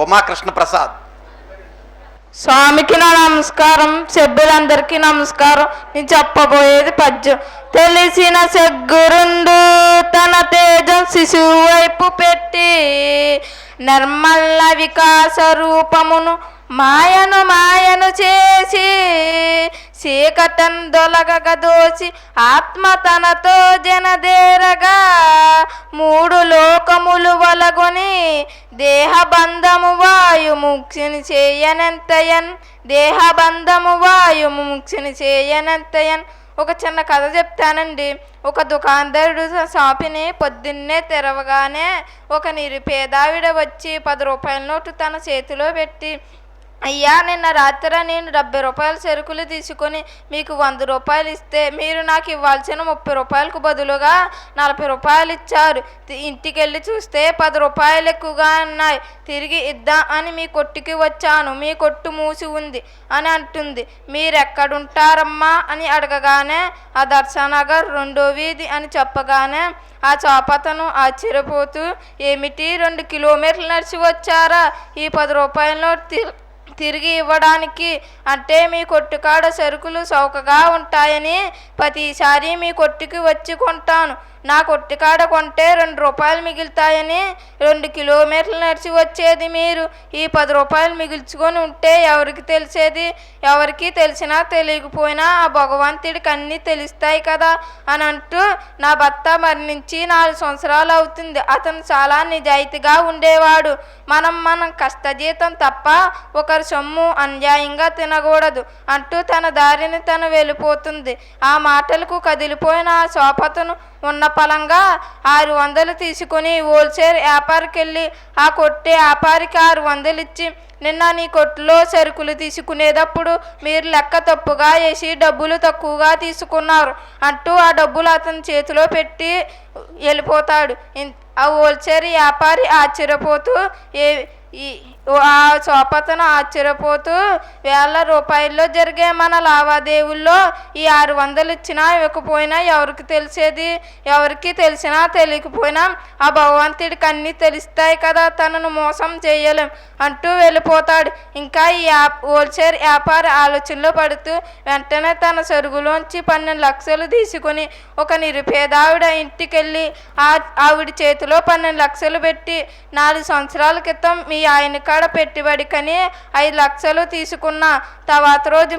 ఉమాకృష్ణ ప్రసాద్. స్వామికి నా నమస్కారం. సభ్యులందరికీ నమస్కారం. నేను చెప్పబోయేది పద్యం. తెలిసిన సెగ్గురుండు తన తేజం శిశువు వైపు పెట్టి నిర్మల వికాస రూపమును మాయను చేసి చీకటం దొలగక దోచి ఆత్మ తనతో జనదేరగా 3 లోకములు వలగొని దేహబంధము వాయుముక్షిని చేయనంతయన్. ఒక చిన్న కథ చెప్తానండి. ఒక దుకాణదారుడు షాపుని పొద్దున్నే తెరవగానే ఒక నిరుపేదావిడ వచ్చి 10 రూపాయల నోటు తన చేతిలో పెట్టి, అయ్యా నిన్న రాత్రి నేను 70 రూపాయల సరుకులు తీసుకొని మీకు 100 రూపాయలు ఇస్తే మీరు నాకు ఇవ్వాల్సిన 30 రూపాయలకు బదులుగా 40 రూపాయలు ఇచ్చారు. ఇంటికి వెళ్ళి చూస్తే 10 రూపాయలు ఎక్కువగా ఉన్నాయి. తిరిగి ఇద్దాం అని మీ కొట్టుకి వచ్చాను. మీ కొట్టు మూసి ఉంది అని అంటుంది. మీరెక్కడుంటారమ్మా అని అడగగానే ఆ దర్శనగర్ 2వ వీధి అని చెప్పగానే ఆ చాపతను ఆశ్చర్యపోతూ, ఏమిటి 2 కిలోమీటర్లు నడిచి వచ్చారా ఈ 10 రూపాయల నోటు తిరిగి ఇవ్వడానికి? అంటే మీ కొట్టుకాడ సరుకులు చౌకగా ఉంటాయని ప్రతిసారి మీ కొట్టుకి వచ్చి కొంటాను. నా కొట్టుకాడ కొంటే 2 రూపాయలు మిగులుతాయని 2 కిలోమీటర్లు నడిచి వచ్చేది మీరు ఈ 10 రూపాయలు మిగుల్చుకొని ఉంటే ఎవరికి తెలిసేది? ఎవరికి తెలిసినా తెలియకపోయినా ఆ భగవంతుడికి అన్నీ తెలుస్తాయి కదా అని అంటూ, నా భర్త మరణించి 4 సంవత్సరాలు అవుతుంది. అతను చాలా నిజాయితీగా ఉండేవాడు. మనం కష్టజీతం తప్ప ఒకరి సొమ్ము అన్యాయంగా తినకూడదు అంటూ తన దారిని తను వెళ్ళిపోతుంది. ఆ మాటలకు కదిలిపోయిన ఆ సోపతను ఉన్న పలంగా 600 తీసుకుని హోల్సేల్ వ్యాపారికి వెళ్ళి ఆ కొట్టే వ్యాపారికి 600 ఇచ్చి, నిన్న నీ కొట్టులో సరుకులు తీసుకునేటప్పుడు మీరు లెక్క తప్పుగా వేసి డబ్బులు తక్కువగా తీసుకున్నారు అంటూ ఆ డబ్బులు అతని చేతిలో పెట్టి వెళ్ళిపోతాడు. ఆ హోల్సేల్ వ్యాపారి ఆశ్చర్యపోతూ ఆ సోపతను ఆశ్చర్యపోతూ వేల రూపాయల్లో జరిగే మన లావాదేవీల్లో ఈ 600 ఇచ్చినా ఇవ్వకపోయినా ఎవరికి తెలిసేది? ఎవరికి తెలిసినా తెలియకపోయినా ఆ భగవంతుడికి అన్నీ తెలుస్తాయి కదా, తనను మోసం చేయలేం అంటూ వెళ్ళిపోతాడు. ఇంకా ఈ హోల్సేల్ వ్యాపారి ఆలోచనలో పడుతూ వెంటనే తన సరుకులోంచి 12 లక్షలు తీసుకుని ఒక నిరుపేదావిడ ఇంటికి వెళ్ళి ఆవిడ చేతిలో 12 లక్షలు పెట్టి, 4 సంవత్సరాల క్రితం మీ ఆయన కాడ పెట్టుబడి కని 5 లక్షలు తీసుకున్న తర్వాత రోజు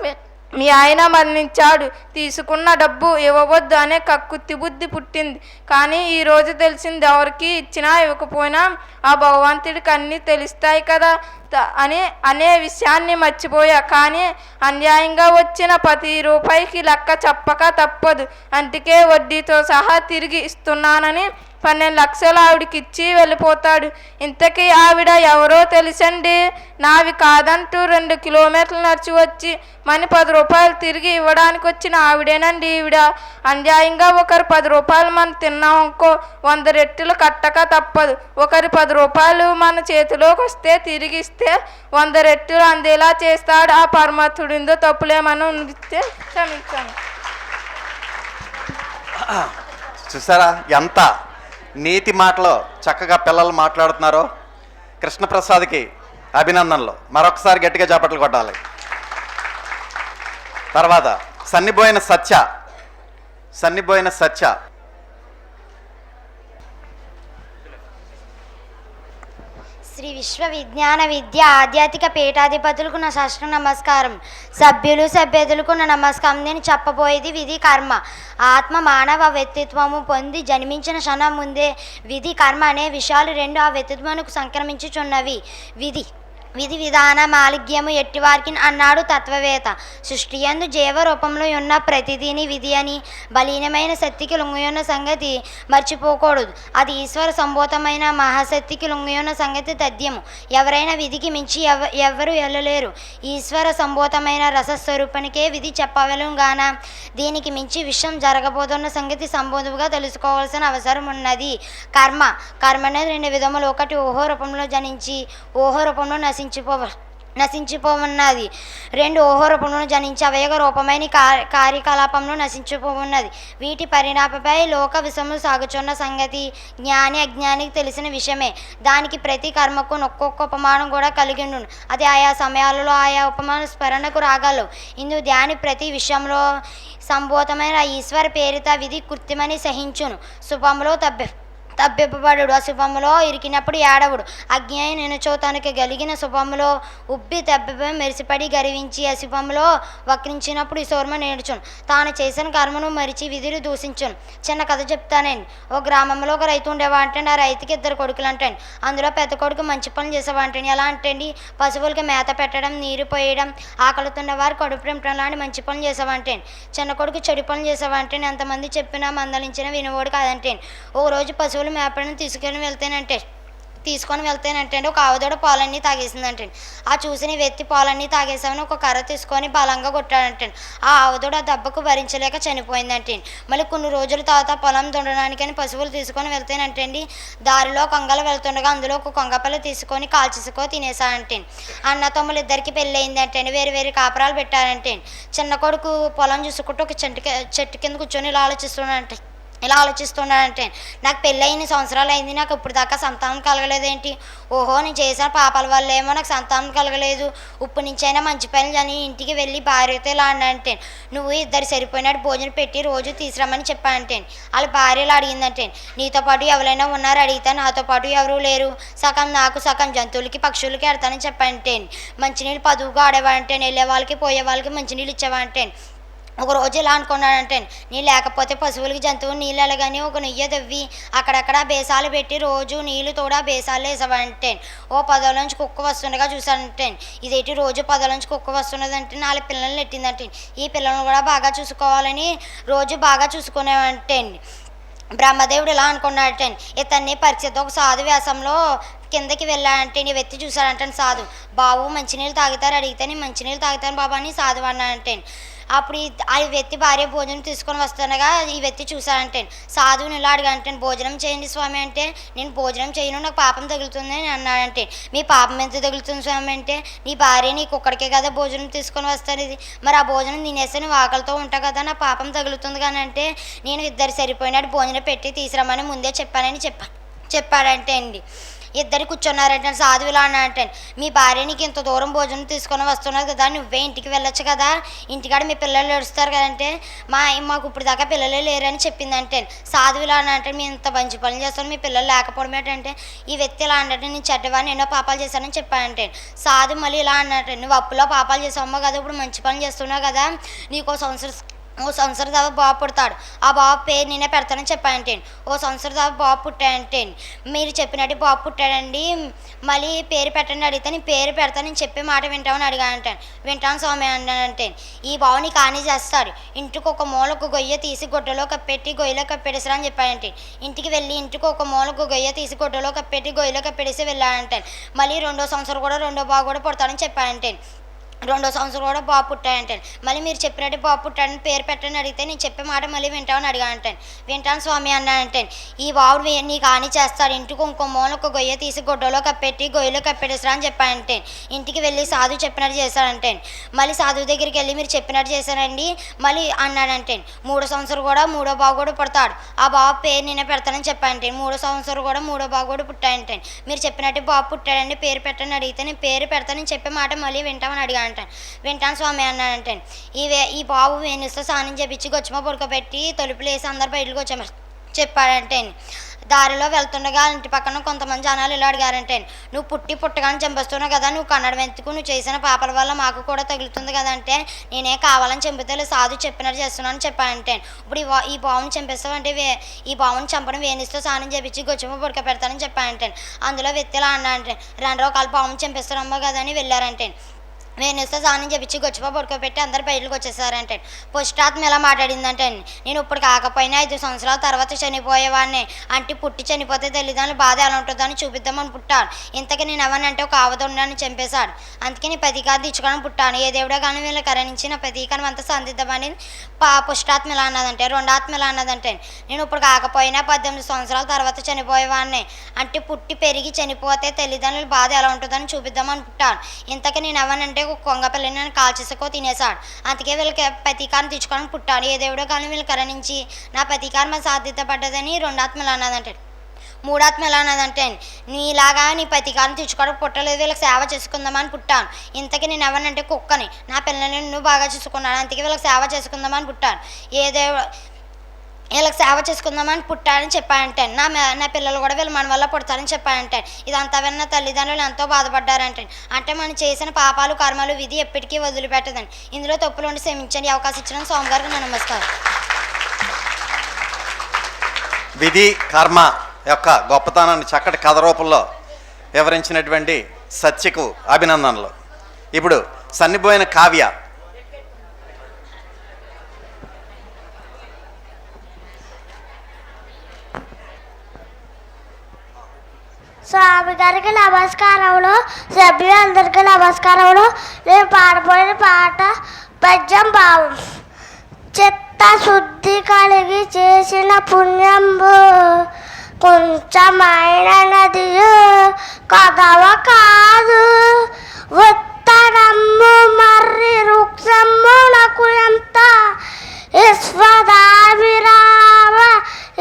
మీ ఆయన మరణించాడు, తీసుకున్న డబ్బు ఇవ్వవద్దు అనే కక్కుత్తి బుద్ధి పుట్టింది. కానీ ఈరోజు తెలిసింది, ఎవరికి ఇచ్చినా ఇవ్వకపోయినా ఆ భగవంతుడికి అన్నీ తెలుస్తాయి కదా అనే విషయాన్ని మర్చిపోయా. కానీ అన్యాయంగా వచ్చిన ప్రతి రూపాయికి లెక్క చెప్పక తప్పదు, అందుకే వడ్డీతో సహా తిరిగి ఇస్తున్నానని 12 లక్షలు ఆవిడకి ఇచ్చి వెళ్ళిపోతాడు. ఇంతకీ ఆవిడ ఎవరో తెలుసండి? నావి కాదంటూ 2 కిలోమీటర్లు నడిచి వచ్చి మని 10 రూపాయలు తిరిగి ఇవ్వడానికి వచ్చిన ఆవిడేనండి ఈవిడ. అన్యాయంగా ఒకరు 10 రూపాయలు మనం తిన్నామనుకో 100 రెట్లు కట్టక తప్పదు. ఒకరి 10 రూపాయలు మన చేతిలోకి వస్తే తిరిగి ఇస్తే 100 రెట్లు అందేలా చేస్తాడు ఆ పరమాత్ముడిందో తప్పులేమని ఉండితే క్షమించాను. చూసారా ఎంత నీతి మాటలో చక్కగా పిల్లలు మాట్లాడుతున్నారో? కృష్ణప్రసాద్కి అభినందనలు. మరొకసారి గట్టిగా చప్పట్లు కొట్టాలి. తర్వాత సన్నిబోయిన సత్య శ్రీ విశ్వవిజ్ఞాన విద్య ఆధ్యాత్మిక పీఠాధిపతులకు నా శాస్త్ర నమస్కారం. సభ్యులకు నా నమస్కారం. నేను చెప్పబోయేది విధి కర్మ. ఆత్మ మానవ వ్యక్తిత్వము పొంది జన్మించిన క్షణం ముందే విధి కర్మ అనే విషయాలు 2 ఆ వ్యక్తిత్వమునకు సంక్రమించుచున్నవి. విధి విధాన మాలిగ్యము ఎట్టివారికి అన్నాడు తత్వవేత్త. సృష్టి యందు జీవ రూపంలో ఉన్న ప్రతిదీని విధి అని, బలీనమైన శక్తికి లొంగియున్న సంగతి మర్చిపోకూడదు. అది ఈశ్వర సంభూతమైన మహాశక్తికి లొంగియున్న సంగతి తథ్యము. ఎవరైనా విధికి మించి ఎవరు వెళ్ళలేరు. ఈశ్వర సంభూతమైన రసస్వరూపానికే విధి చెప్పవలను గాన దీనికి మించి విషయం జరగబోతున్న సంగతి సంబోధువుగా తెలుసుకోవాల్సిన అవసరం ఉన్నది. కర్మ అనేది 2 విధములు. ఒకటి ఊహో రూపంలో జనించి ఊహో రూపంలో నశించిపోవున్నది. 2 ఊహో రూపంలో జనించి అవయవ రూపమైన కార్యకలాపంలో నశించిపోవున్నది. వీటి పరిణామపై లోక విషములు సాగుచున్న సంగతి జ్ఞాని అజ్ఞానికి తెలిసిన విషయమే. దానికి ప్రతి కర్మకు ఒక్కొక్క ఉపమానం కూడా కలిగి ఉండును. అది ఆయా సమయాలలో ఆయా ఉపమాన స్మరణకు రాగలవు. ఇందు ధ్యాని ప్రతి విషయంలో సంభూతమైన ఈశ్వర పేరిత విధి కృత్యమని సహించును. శుభంలో తప్పిపబడు, అశుభములో ఇరికినప్పుడు ఏడవుడు. అజ్ఞాని నినచో తనకి కలిగిన శుభములో ఉబ్బి తప్పిపై మెరిసిపడి గర్వించి అశుభములో వక్రించినప్పుడు ఈ సోర్మ నేర్చును. తాను చేసిన కర్మను మరిచి విధులు దూషించును. చిన్న కథ చెప్తానండి. ఓ గ్రామంలో ఒక రైతు ఉండేవాంటండి. ఆ రైతుకి 2 కొడుకులు అంటండి. అందులో పెద్ద కొడుకు మంచి పనులు చేసేవాంటండి. ఎలా అంటండి? పశువులకి మేత పెట్టడం, నీరు పోయడం, ఆకలితున్న వారు కడుపు నింపడం లాంటి మంచి పనులు చేసేవాంటండి. చిన్న కొడుకు చెడు పనులు చేసేవాంటండి. ఎంతమంది చెప్పినా మందలించినా వినవాడు కాదంటండి. ఓ రోజు పశువులు మేపడం తీసుకొని వెళ్తేనంటే ఒక ఆవుదోడ పాలన్నీ తాగేసిందంటండి. ఆ చూసిన వ్యక్తి పాలన్నీ తాగేసామని ఒక కర్ర తీసుకొని బలంగా కొట్టాడంటండి. ఆ ఆవుదోడ దెబ్బకు భరించలేక చనిపోయిందంటండి. మళ్ళీ కొన్ని రోజుల తర్వాత పొలం దున్నడానికని పశువులు తీసుకొని వెళ్తేనంటండి దారిలో కొంగలు వెళ్తుండగా అందులో ఒక కొంగపల్లి తీసుకొని కాల్చేసుకో తినేసాడంటండి. అన్న తమ్ములు 2కి పెళ్ళి అయిందంటండి. వేరు కాపురాలు పెట్టారంటండి. చిన్న కొడుకు పొలం చూసుకుంటూ ఒక చెట్టు కింద కూర్చొని ఇలా ఆలోచిస్తున్నాడంటే నాకు పెళ్ళయిన సంవత్సరాలు అయింది, నాకు ఇప్పుడు దాకా సంతానం కలగలేదేంటి? ఓహో, నేను చేసిన పాపాల వల్ల ఏమో నాకు సంతానం కలగలేదు. ఇప్పుడు నుంచైనా మంచి పనులు అని ఇంటికి వెళ్ళి భార్యతో ఇలా అన్నంటే నువ్వు 2 సరిపోయినట్టు భోజనం పెట్టి రోజు తీసుకురమ్మని చెప్పానంటే వాళ్ళ భార్యలు అడిగిందంటే నీతో పాటు ఎవరైనా ఉన్నారు అడిగితే నాతో పాటు ఎవరూ లేరు. సగం నాకు సగం జంతువులకి పక్షులకి ఎడతానని చెప్పానంటే మంచినీళ్ళు పదువుగా ఆడేవాడంటే వెళ్ళే వాళ్ళకి పోయే వాళ్ళకి మంచినీళ్ళు ఇచ్చేవాడంటే ఒక రోజు ఇలా అనుకున్నాడంటే, నీళ్ళు లేకపోతే పశువులకి జంతువులు నీళ్ళు ఎలాగని ఒక నెయ్యి తవ్వి అక్కడక్కడ బేసాలు పెట్టి రోజు నీళ్లు తోడా బేసాలు వేసావంటే, ఓ 10 నుంచి కుక్క వస్తుండగా చూసానంటే, ఇదేంటి రోజు 10 నుంచి కుక్క వస్తున్నదంటే 4 పిల్లల్ని నెట్టిందంటే, ఈ పిల్లలను కూడా బాగా చూసుకోవాలని రోజు బాగా చూసుకునేవంటే బ్రహ్మదేవుడు ఇలా అనుకున్నాడంటే, ఇతన్ని పరీక్షతో ఒక సాధు వేషంలో కిందకి వెళ్ళాడంటే నీ వ్యక్తి చూశాడంటే సాధు, బాబు మంచినీళ్ళు తాగుతారు అడిగితే నేను మంచినీళ్ళు తాగుతాను బాబా అని సాధు అన్నాడంటే, అప్పుడు ఆ వ్యక్తి భార్య భోజనం తీసుకొని వస్తుండగా ఈ వ్యక్తి చూశాడంటే సాధువుని ఇలా అడిగాడంటే, భోజనం చేయండి స్వామి అంటే, నేను భోజనం చేయను నాకు పాపం తగులుతుంది అని అన్నాడంటే, మీ పాపం ఎంత తగులుతుంది స్వామి అంటే, నీ భార్య నీకు ఒక్కడికే కదా భోజనం తీసుకొని వస్తాను ఇది, మరి ఆ భోజనం తినేస్తే నువ్వు ఆకలితో ఉంటావు కదా నా పాపం తగులుతుంది కానీ అంటే, నేను ఇద్దరు సరిపోయినట్టు భోజనం పెట్టి తీసుకురమ్మని ముందే చెప్పానని చెప్పాడంటే అండి. ఇద్దరు కూర్చున్నారంటే సాధువు ఇలా అన్నాడంటే, మీ భార్య నీకు ఇంత దూరం భోజనం తీసుకొని వస్తున్నారు కదా, నువ్వే ఇంటికి వెళ్ళొచ్చు కదా, ఇంటికాడ మీ పిల్లలు ఏడుస్తారు కదంటే, మాకు ఇప్పుడు దాకా పిల్లలే లేరని చెప్పిందంటే, సాధువు ఇలా అన్నాడంటే, మీ ఇంత మంచి పనులు చేస్తాను మీ పిల్లలు లేకపోవడం ఏంటంటే, ఈ వ్యక్తి ఇలా అంటే నేను చెడ్డవాడిని ఎన్నో పాపాలు చేశానని చెప్పానంటే, సాధు మళ్ళీ ఇలా అన్నట్టు, నువ్వు అప్పులో పాపాలు చేసావు కదా, ఇప్పుడు మంచి పనులు చేస్తున్నావు కదా, నీకు ఓ సంవత్సరం దాకా బాబు పుడతాడు, ఆ బాబు పేరు నేనే పెడతానని చెప్పానంటే, ఓ సంవత్సరం దాకా బాబు పుట్టాడంటే, మీరు చెప్పినట్టు బాబు పుట్టాడండి మళ్ళీ పేరు పెట్టండి అడిగితే నేను పేరు పెడతాను నేను చెప్పే మాట వింటామని అడిగానంటాను, వింటాను స్వామి అన్నానంటే, ఈ బాబుని కానీ చేస్తాడు, ఇంటికి ఒక మూలకు గొయ్య తీసి గొడ్డలో కప్పెట్టి గొయ్యలో కప్పెడేసరా అని చెప్పానంటే, ఇంటికి వెళ్ళి ఇంటికి ఒక మూలకు గొయ్య తీసి గొడ్డలో కప్పెట్టి గొయ్యలో కప్పెడేసి వెళ్ళానంటాను, మళ్ళీ 2వ సంవత్సరం కూడా 2వ బాబు కూడా పుడతాడని చెప్పానంటే, 2వ సంవత్సరం కూడా బాబు పుట్టాడంటాను, మళ్ళీ మీరు చెప్పినట్టు బాబు పుట్టాడని పేరు పెట్టని అడిగితే నేను చెప్పే మాట మళ్ళీ వింటామని అడిగానంటాను, వింటాను స్వామి అన్నానంటాను, ఈ బాబు నీకు హాని చేస్తాడు, ఇంటికి ఇంకో మూలకు గొయ్య తీసి గొడ్డలో కప్పెట్టి గొయ్యలో కప్పెడేసరా అని చెప్పానంటే, ఇంటికి వెళ్ళి సాధువు చెప్పినట్టు చేశాడంటే, మళ్ళీ సాధువు దగ్గరికి వెళ్ళి మీరు చెప్పినట్టు చేశానండి మళ్ళీ అన్నాడంటే, 3వ సంవత్సరం కూడా 3వ బాబు కూడా పుడతాడు, ఆ బాబు పేరు నేనే పెడతానని చెప్పానంటే, 3వ సంవత్సరం కూడా 3వ బాబు కూడా పుట్టాడంటే, మీరు చెప్పినట్టు బాబు పుట్టాడండి పేరు పెట్టని అడిగితే నేను పేరు పెడతానని చెప్పే మాట మళ్ళీ వింటామని అడిగాను, వింటాను స్వామి అన్నాడంటే, ఈ బాబు వేణుస్తో స్నానం చేపించి గొచ్చమ పడుకోబెట్టి తలుపులు వేసి అందరు బయటకు వచ్చాము చెప్పాడంటే, దారిలో వెళ్తుండగా ఇంటి పక్కన కొంతమంది జనాలు ఇలా అడిగారంటే, నువ్వు పుట్టగానే చంపేస్తున్నావు కదా, నువ్వు కన్నడం ఎందుకు, నువ్వు చేసిన పాపల వల్ల మాకు కూడా తగులుతుంది కదంటే, నేనే కావాలని చంపితే సాధు చెప్పినట్టు చేస్తున్నాను చెప్పానంటే, ఇప్పుడు ఈ బావుని చంపేస్తావంటే ఈ బావుని చంపడం వేణిస్తూ స్నానం చేపించి గొచ్చమ పడుక పెడతానని చెప్పానంటే, అందులో వ్యక్తిలా అన్నా అంటే 2 రకాల బావుని చంపేస్తున్నామో కదా అని వెళ్ళారంటే, వేణుస్తో స్నానం చేపించి గొచ్చప పడుకోబెట్టి అందరు బయటకు వచ్చేసారంటే, పుష్టాత్మ ఎలా మాట్లాడిందంటే, నేను ఇప్పుడు కాకపోయినా 5 సంవత్సరాల తర్వాత చనిపోయేవాడిని అంటే, పుట్టి చనిపోతే తల్లిదండ్రులు బాధ ఎలా ఉంటుందని చూపిద్దామని పుట్టాను, ఇంతకీ నేను ఎవరినంటే ఒక ఆవదుండని చంపేశాడు, అందుకే నీ ప్రతీకారం తెచ్చుకొని పుట్టాను, ఏ దేవుడో కానీ వీళ్ళు కరణించి నా ప్రతీకారం అంతా సందిద్దామని పుష్టాత్మ ఎలా అన్నదంటే, 2వ ఆత్మ ఎలా అన్నదంటే, నేను ఇప్పుడు కాకపోయినా 18 సంవత్సరాల తర్వాత చనిపోయేవాడిని అంటే, పుట్టి పెరిగి చనిపోతే తల్లిదండ్రులు బాధ ఎలా ఉంటుందని చూపిద్దామని పుట్టాను, ఇంతకీ నేను ఎవరినంటే ఒక కొంగ పిల్లని నన్ను కాల్చేసుకో తినేశాడు, అందుకే వీళ్ళకి ప్రతీకారం తెచ్చుకొని పుట్టాను, ఏ దేవుడో కానీ వీళ్ళు కరణించి నా ప్రతీకారం సాధించబడ్డదని 2వ ఆత్మ ఎలా అన్నదంటే, 3వ ఆత్మ ఎలా అన్నదంటే, నీలాగా నీ ప్రతీకారం తెచ్చుకోవడం పుట్టలేదు, వీళ్ళకి సేవ చేసుకుందామని పుట్టాను, ఇంతకీ నేను ఎవరినంటే కుక్కని, నా పిల్లల్ని నువ్వు బాగా చూసుకున్నాను, అందుకే వీళ్ళకి సేవ చేసుకుందామని పుట్టాను, వీళ్ళకి సేవ చేసుకుందామని పుట్టాడని చెప్పానంటే, నా పిల్లలు కూడా వీళ్ళు మన వల్ల పుడతారని చెప్పానంటే, ఇదంతా విన్న తల్లిదండ్రులు ఎంతో బాధపడ్డారంటే, అంటే మనం చేసిన పాపాలు కర్మలు విధి ఎప్పటికీ వదిలిపెట్టదండి, ఇందులో తప్పులు ఉండి క్షమించండి, అవకాశం ఇచ్చిన స్వామి గారికి నా నమస్కారం. విధి కర్మ యొక్క గొప్పతనాన్ని చక్కటి కథ రూపంలో వివరించినటువంటి సత్యకు అభినందనలు. ఇప్పుడు సన్నిపోయిన కావ్య స్వామి గారికి నమస్కారములు, సభ్యులందరికీ నమస్కారములు. నేను పాడబోయిన పాట పద్యం భావం. చిత్తశుద్ధి కలిగి చేసిన పుణ్యంబు కొంచెమైన నదియు కదవ కాదు, ఉత్తరమ్ము మర్రి వృక్షమ్మునకు ఎంత విశ్వదాభిరామ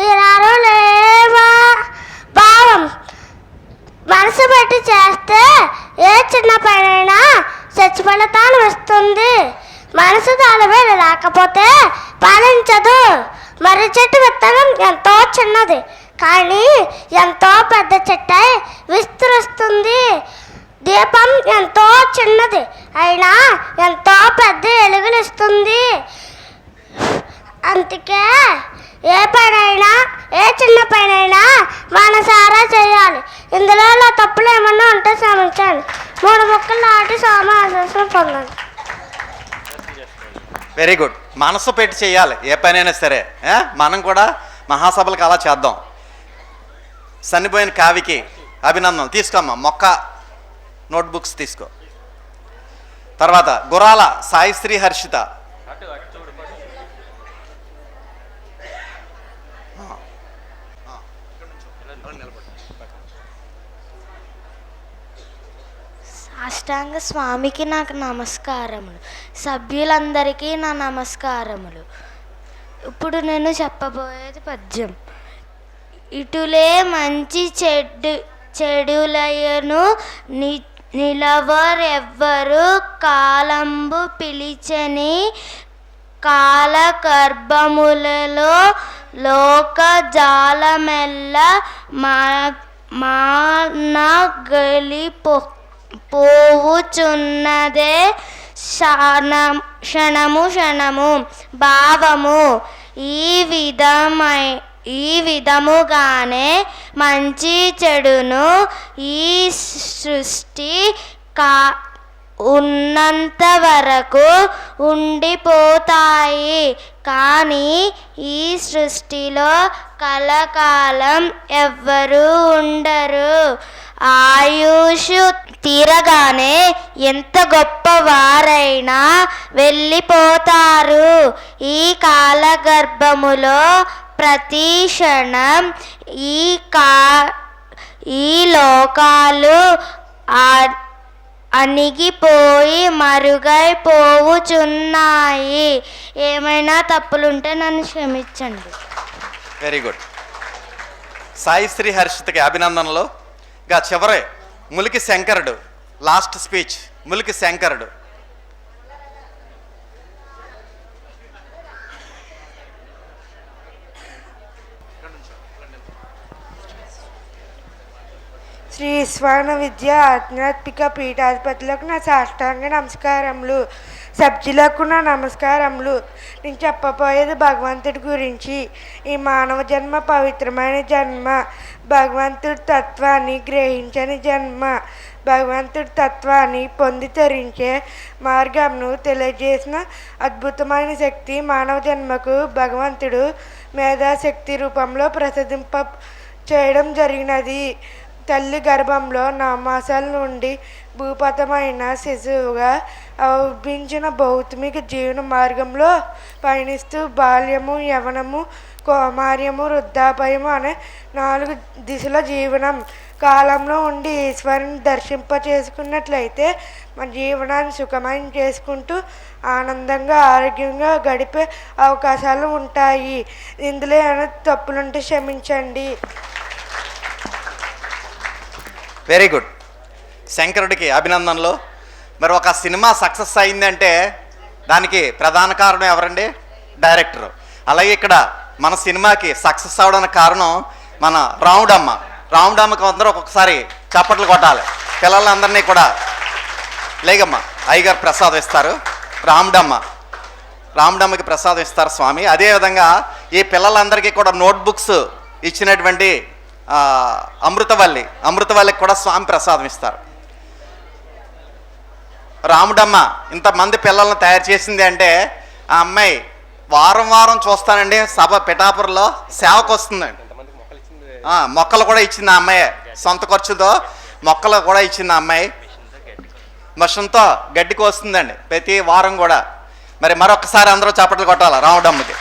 ఇరరులేవా. భావం: మనసు పెట్టి చేస్తే ఏ చిన్న పనైనా సత్ఫలితాన్ని వస్తుంది. మనసు దాని మీద లేకపోతే ఫలించదు. మర్రి చెట్టు విత్తనం ఎంతో చిన్నది, కానీ ఎంతో పెద్ద చెట్టై విస్తరిస్తుంది. దీపం ఎంతో చిన్నది అయినా ఎంతో పెద్ద వెలుగునిస్తుంది. అందుకే ఏ పనైనా ఏ చిన్న పనైనా మనసారా చేయాలి. ఇందులో నా తప్పులు ఏమన్నా ఉంటే క్షమించండి. 3 ముక్కలు నాటి సమావేశం పొందండి. Very good. మనసు పెట్టి చేయాలి ఏ పనైనా సరే. మనం కూడా మహాసభలకు అలా చేద్దాం. సన్నిపోయిన కావికి అభినందనలు. తీసుకోమ్మా మొక్క నోట్బుక్స్ తీసుకో. తర్వాత గురాల సాయిశ్రీ హర్షిత. సాష్టాంగ స్వామికి నాకు నమస్కారములు. సభ్యులందరికీ నా నమస్కారములు. ఇప్పుడు నేను చెప్పబోయేది పద్యం. ఇటులే మంచి చెడులయను నిలవరెవ్వరు కాలంబు పిలిచని కాలగర్భములలో లోక జాలమెల్ల మానగలి పోవుచున్నదే క్షణము క్షణము భావము. ఈ విధముగానే మంచి చెడును ఈ సృష్టి ఉన్నంత వరకు ఉండిపోతాయి. కానీ ఈ సృష్టిలో కలకాలం ఎవ్వరూ ఉండరు. ఆయుష్ తీరగానే ఎంత గొప్పవారైనా వెళ్ళిపోతారు. ఈ కాలగర్భములో ప్రతి క్షణం ఈ లోకాలు అణిగిపోయి మరుగైపోవుచున్నాయి. ఏమైనా తప్పులుంటే నన్ను క్షమించండి. Very good. సాయిశ్రీ హర్షితకి అభినందనలు. గా చివరి ములికి శంకరుడు లాస్ట్ స్పీచ్. ములికి శంకరుడు. శ్రీ స్వర్ణ విద్య ఆధ్యాత్మిక పీఠాధిపతులకు నా సాష్టాంగ నమస్కారములు. సభ్యులకు నా నమస్కారములు. నేను చెప్పబోయేది భగవంతుడి గురించి. ఈ మానవ జన్మ పవిత్రమైన జన్మ. భగవంతుడి తత్వాన్ని గ్రహించని జన్మ. భగవంతుడి తత్వాన్ని పొంది తరించే మార్గంను తెలియజేసిన అద్భుతమైన శక్తి మానవ జన్మకు భగవంతుడు మేధాశక్తి రూపంలో ప్రసాదింప చేయడం జరిగినది. తల్లి గర్భంలో 9 మాసాల నుండి భూపతమైన శిశువుగా ఉద్భవించిన భౌతిక జీవన మార్గంలో పయనిస్తూ బాల్యము, యవనము, కౌమార్యము, వృద్ధాప్యము అనే 4 దిశల జీవనం కాలంలో ఉండి ఈశ్వరుని దర్శింప చేసుకున్నట్లయితే మన జీవనాన్ని సుఖమయం చేసుకుంటూ ఆనందంగా ఆరోగ్యంగా గడిపే అవకాశాలు ఉంటాయి. ఇందులో ఏమైనా తప్పులుంటే క్షమించండి. Very good. శంకరుడికి అభినందనలు. మరి ఒక సినిమా సక్సెస్ అయిందంటే దానికి ప్రధాన కారణం ఎవరండి? డైరెక్టర్. అలాగే ఇక్కడ మన సినిమాకి సక్సెస్ అవడానికి కారణం మన రాముడమ్మ. రాముడమ్మకి అందరూ ఒక్కొక్కసారి చప్పట్లు కొట్టాలి. పిల్లలందరినీ కూడా లేగమ్మ అయ్యగారు ప్రసాదం ఇస్తారు. రాముడమ్మకి ప్రసాదం ఇస్తారు స్వామి. అదేవిధంగా ఈ పిల్లలందరికీ కూడా నోట్బుక్స్ ఇచ్చినటువంటి అమృతవల్లికి కూడా స్వామి ప్రసాదం ఇస్తారు. రాముడమ్మ ఇంతమంది పిల్లల్ని తయారు చేసింది అంటే ఆ అమ్మాయి వారం చూస్తానండి సభ పిఠాపురంలో సేవకు వస్తుందండి. మొక్కలు కూడా ఇచ్చింది ఆ అమ్మాయి. సొంత ఖర్చుతో మొక్కలు కూడా ఇచ్చింది ఆ అమ్మాయి. మిషన్తో గడ్డికి వస్తుందండి ప్రతి వారం కూడా. మరి మరొకసారి అందరూ చప్పట్లు కొట్టాలి రాముడమ్మకి.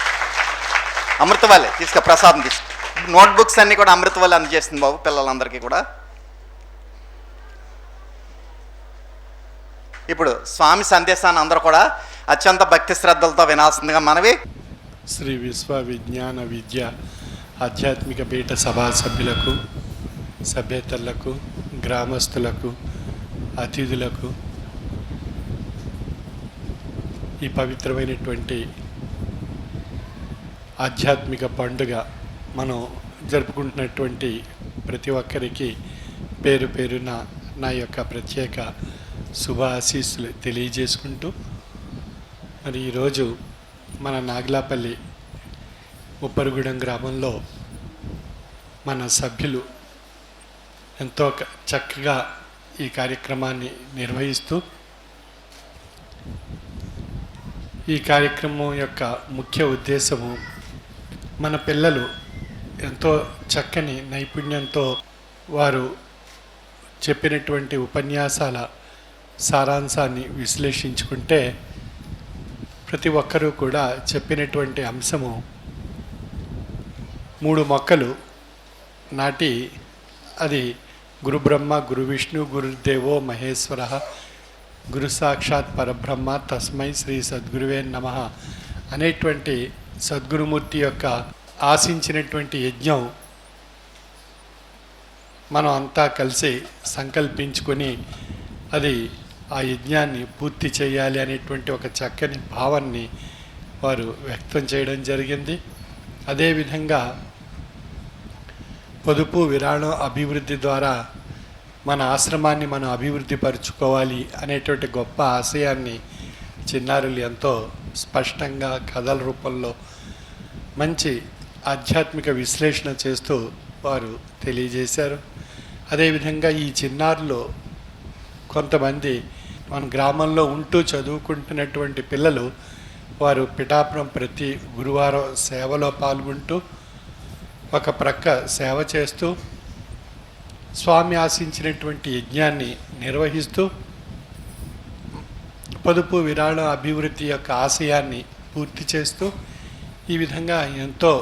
అమృతవల్లి తీసుకో ప్రసాదం తీసుకో. నోట్బుక్స్ అన్నీ కూడా అమృతవల్లి అందజేస్తుంది బాబు పిల్లలందరికీ కూడా. ఇప్పుడు స్వామి సందేశాన్ని అందరూ కూడా అత్యంత భక్తి శ్రద్ధలతో వినాల్సిందిగా మనవి. శ్రీ విశ్వ విజ్ఞాన విద్య ఆధ్యాత్మిక పీఠ సభా సభ్యులకు, సభ్యేతరులకు, గ్రామస్తులకు, అతిథులకు ఈ పవిత్రమైనటువంటి ఆధ్యాత్మిక పండుగ మనం జరుపుకుంటున్నటువంటి ప్రతి ఒక్కరికి పేరు పేరున నా యొక్క ప్రత్యేక శుభ ఆశీస్సులు తెలియజేసుకుంటూ, మరి ఈరోజు మన నాగలాపల్లి ఉప్పరగూడెం గ్రామంలో మన సభ్యులు ఎంతో చక్కగా ఈ కార్యక్రమాన్ని నిర్వహిస్తూ, ఈ కార్యక్రమం యొక్క ముఖ్య ఉద్దేశము మన పిల్లలు ఎంతో చక్కని నైపుణ్యంతో వారు చెప్పినటువంటి ఉపన్యాసాల సారాంశాన్ని విశ్లేషించుకుంటే ప్రతి ఒక్కరూ కూడా చెప్పినటువంటి అంశము 3 మొక్కలు నాటి అది గురు బ్రహ్మ గురు విష్ణు గురుదేవో మహేశ్వర గురు సాక్షాత్ పరబ్రహ్మ తస్మై శ్రీ సద్గురువే నమః అనేటువంటి సద్గురుమూర్తి యొక్క ఆశించినటువంటి యజ్ఞం మనం అంతా కలిసి సంకల్పించుకొని అది ఆ యజ్ఞాన్ని పూర్తి చేయాలి అనేటువంటి ఒక చక్కని భావాన్ని వారు వ్యక్తం చేయడం జరిగింది. అదేవిధంగా పొదుపు విరాళం అభివృద్ధి ద్వారా మన ఆశ్రమాన్ని మనం అభివృద్ధి పరుచుకోవాలి అనేటువంటి గొప్ప ఆశయాన్ని చిన్నారులు ఎంతో స్పష్టంగా కథల రూపంలో మంచి ఆధ్యాత్మిక విశ్లేషణ చేస్తూ వారు తెలియజేశారు. అదేవిధంగా ఈ చిన్నారులు కొంతమంది మన గ్రామంలో ఉంటూ చదువుకుంటున్నటువంటి పిల్లలు వారు పిఠాపురం ప్రతి గురువారం సేవలో పాల్గొంటూ ఒక ప్రక్క సేవ చేస్తూ స్వామి ఆశించినటువంటి యజ్ఞాన్ని నిర్వహిస్తూ పొదుపు విరాళం అభివృద్ధి యొక్క ఆశయాన్ని పూర్తి చేస్తూ ఈ విధంగా ఎంతో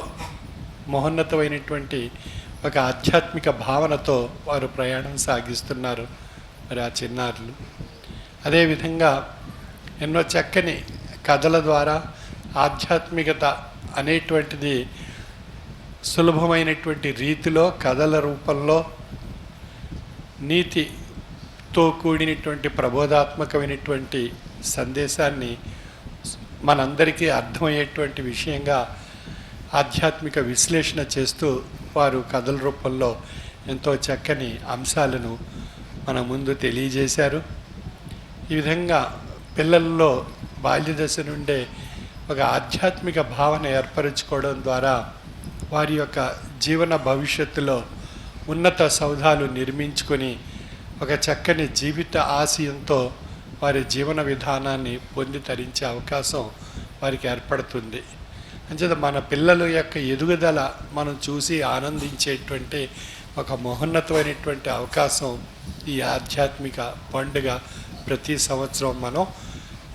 మహోన్నతమైనటువంటి ఒక ఆధ్యాత్మిక భావనతో వారు ప్రయాణం సాగిస్తున్నారు మరి ఆ చిన్నారులు. అదేవిధంగా ఎన్నో చక్కని కథల ద్వారా ఆధ్యాత్మికత అనేటువంటిది సులభమైనటువంటి రీతిలో కథల రూపంలో నీతితో కూడినటువంటి ప్రబోధాత్మకమైనటువంటి సందేశాన్ని మనందరికీ అర్థమయ్యేటువంటి విషయంగా ఆధ్యాత్మిక విశ్లేషణ చేస్తూ వారు కథల రూపంలో ఎంతో చక్కని అంశాలను మన ముందు తెలియజేశారు. ఈ విధంగా పిల్లల్లో బాల్యదశ నుండే ఒక ఆధ్యాత్మిక భావన ఏర్పరచుకోవడం ద్వారా వారి యొక్క జీవన భవిష్యత్తులో ఉన్నత సౌధాలు నిర్మించుకొని ఒక చక్కని జీవిత ఆశయంతో వారి జీవన విధానాన్ని పొంది తరించే అవకాశం వారికి ఏర్పడుతుంది. అంచేత మన పిల్లల యొక్క ఎదుగుదల మనం చూసి ఆనందించేటువంటి ఒక మహోన్నతమైనటువంటి అవకాశం ఈ ఆధ్యాత్మిక పండుగ ప్రతి సంవత్సరం మనం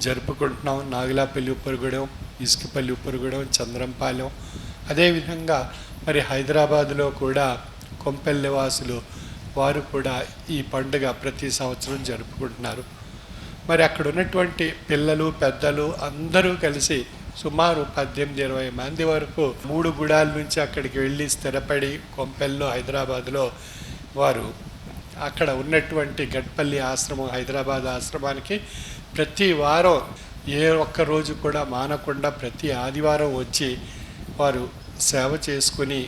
జరుపుకుంటున్నాం. నాగులాపల్లి ఉప్పరగూడెం, ఇసుకపల్లి ఉప్పరగూడెం, చంద్రంపాలెం, అదేవిధంగా మరి హైదరాబాదులో కూడా కొంపెల్లి వాసులు వారు కూడా ఈ పండుగ ప్రతి సంవత్సరం జరుపుకుంటున్నారు. మరి అక్కడ ఉన్నటువంటి పిల్లలు పెద్దలు అందరూ కలిసి సుమారు 18-20 మంది వరకు 3 గుడాల నుంచి అక్కడికి వెళ్ళి స్థిరపడి కొంపెల్లో హైదరాబాదులో వారు అక్కడ ఉన్నటువంటి గట్పల్లి ఆశ్రమం హైదరాబాద్ ఆశ్రమానికి ప్రతి వారం ఏ ఒక్క రోజు కూడా మానకుండా ప్రతి ఆదివారం వచ్చి వారు సేవ చేసుకుని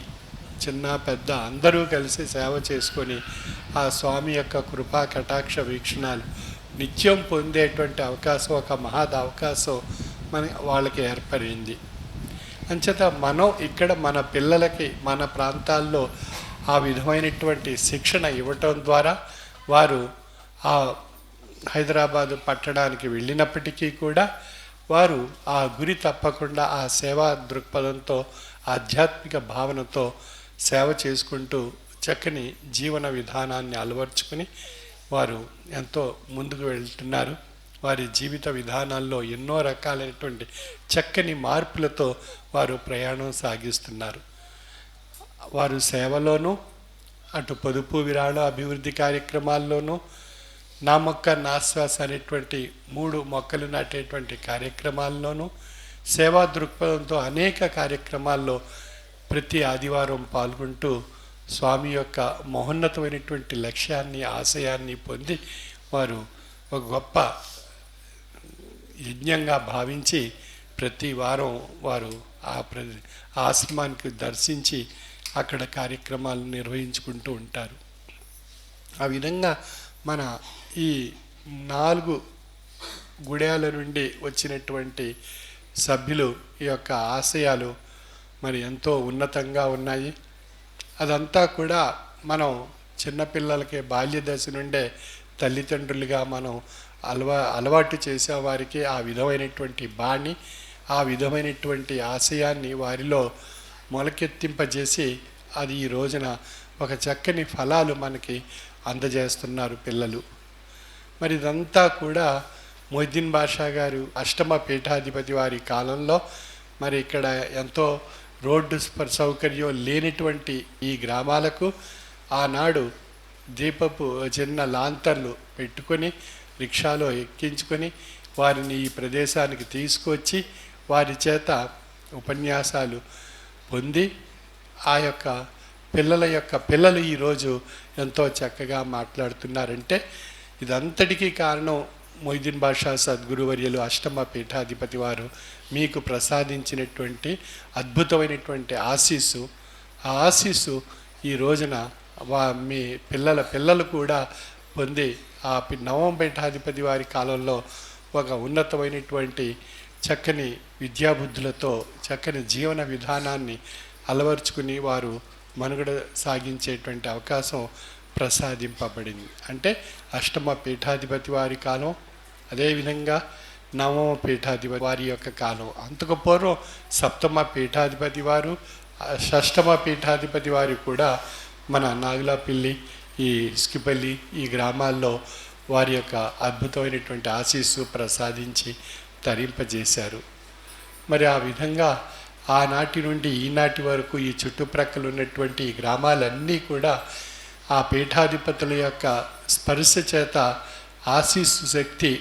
చిన్న పెద్ద అందరూ కలిసి సేవ చేసుకొని ఆ స్వామి యొక్క కృపా కటాక్ష వీక్షణాలు నిత్యం పొందేటువంటి అవకాశం ఒక మహద్ అవకాశం వాళ్ళకి ఏర్పడింది. అంచేత మనం ఇక్కడ మన పిల్లలకి మన ప్రాంతాల్లో ఆ విధమైనటువంటి శిక్షణ ఇవ్వటం ద్వారా వారు ఆ హైదరాబాదు పట్టణానికి వెళ్ళినప్పటికీ కూడా వారు ఆ గురి తప్పకుండా ఆ సేవా దృక్పథంతో ఆధ్యాత్మిక భావనతో సేవ చేసుకుంటూ చక్కని జీవన విధానాన్ని అలవర్చుకుని వారు ఎంతో ముందుకు వెళ్తున్నారు. వారి జీవిత విధానాల్లో ఎన్నో రకాలైనటువంటి చక్కని మార్పులతో వారు ప్రయాణం సాగిస్తున్నారు. వారు సేవలోనూ అటు పొదుపు విరాళ అభివృద్ధి కార్యక్రమాల్లోనూ నా మొక్క నా శ్వాస అనేటువంటి 3 మొక్కలు నాటేటువంటి కార్యక్రమాల్లోనూ సేవా దృక్పథంతో అనేక కార్యక్రమాల్లో ప్రతి ఆదివారం పాల్గొంటూ స్వామి యొక్క మహోన్నతమైనటువంటి లక్ష్యాన్ని ఆశయాన్ని పొంది వారు ఒక గొప్ప యజ్ఞంగా భావించి ప్రతి వారం వారు ఆ ఆశ్రమానికి దర్శించి అక్కడ కార్యక్రమాలు నిర్వహించుకుంటూ ఉంటారు. ఆ విధంగా మన ఈ 4 గుడాల నుండి వచ్చినటువంటి సభ్యులు ఈ యొక్క ఆశయాలు మరి ఎంతో ఉన్నతంగా ఉన్నాయి. అదంతా కూడా మనం చిన్నపిల్లలకి బాల్య దశ నుండే తల్లిదండ్రులుగా మనం అలవాటు చేసేవారికి ఆ విధమైనటువంటి బాణి, ఆ విధమైనటువంటి ఆశయాన్ని వారిలో మొలకెత్తింపజేసి అది ఈ రోజున ఒక చక్కని ఫలాలు మనకి అందజేస్తున్నారు పిల్లలు. మరి ఇదంతా కూడా మొయిద్దీన్ బాషా గారు అష్టమ పీఠాధిపతి వారి కాలంలో మరి ఇక్కడ ఎంతో రోడ్డు సౌకర్యం లేనిటువంటి ఈ గ్రామాలకు ఆనాడు దీపపు చిన్న లాంతర్లు పెట్టుకొని రిక్షాలో ఎక్కించుకొని వారిని ఈ ప్రదేశానికి తీసుకొచ్చి వారి చేత ఉపన్యాసాలు పొంది ఆ యొక్క పిల్లలు ఈరోజు ఎంతో చక్కగా మాట్లాడుతున్నారంటే ఇదంతటికీ కారణం మొయిద్దీన్ బాషా సద్గురువర్యులు అష్టమ పీఠాధిపతి వారు మీకు ప్రసాదించినటువంటి అద్భుతమైనటువంటి ఆశీస్సు. ఆ ఆశీస్సు ఈ రోజున మీ పిల్లలు కూడా పొంది ఆ నవమ పీఠాధిపతి వారి కాలంలో ఒక ఉన్నతమైనటువంటి చక్కని విద్యాబుద్ధులతో చక్కని జీవన విధానాన్ని అలవర్చుకుని వారు మనుగడ సాగించేటువంటి అవకాశం ప్రసాదింపబడింది. అంటే అష్టమ పీఠాధిపతి వారి కాలం, అదేవిధంగా నవమ పీఠాధిపతి వారి యొక్క కాలం. అంతకు పూర్వం సప్తమ పీఠాధిపతి వారు, షష్టమ పీఠాధిపతి వారు కూడా మన నాగులాపిల్లి, ఈ ఇస్కిపల్లి ఈ గ్రామాల్లో వారి యొక్క అద్భుతమైనటువంటి ఆశీస్సు ప్రసాదించి తరింపజేశారు. మరి ఆ విధంగా ఆనాటి నుండి ఈనాటి వరకు ఈ చుట్టుప్రక్కల ఉన్నటువంటి ఈ గ్రామాలన్నీ కూడా ఆ పీఠాధిపతుల యొక్క స్పర్శ చేత ఆశీస్సు శక్తి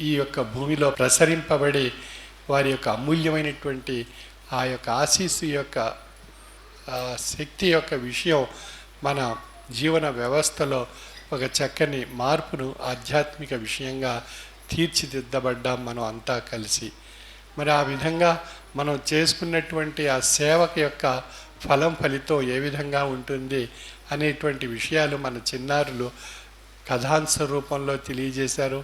ఈ యొక్క భూమిలో ప్రసరింపబడి వారి యొక్క అమూల్యమైనటువంటి ఆ యొక్క ఆశీస్సు యొక్క శక్తి యొక్క విషయం మన జీవన వ్యవస్థలో ఒక చక్కని మార్పును ఆధ్యాత్మిక విషయంగా తీర్చిదిద్దబడ్డాం మనం అంతా కలిసి. మరి ఆ విధంగా మనం చేసుకున్నటువంటి ఆ సేవక యొక్క ఫలితం ఏ విధంగా ఉంటుంది అనేటువంటి విషయాలు మన చిన్నారులు కథాంశ రూపంలో తెలియజేశారు.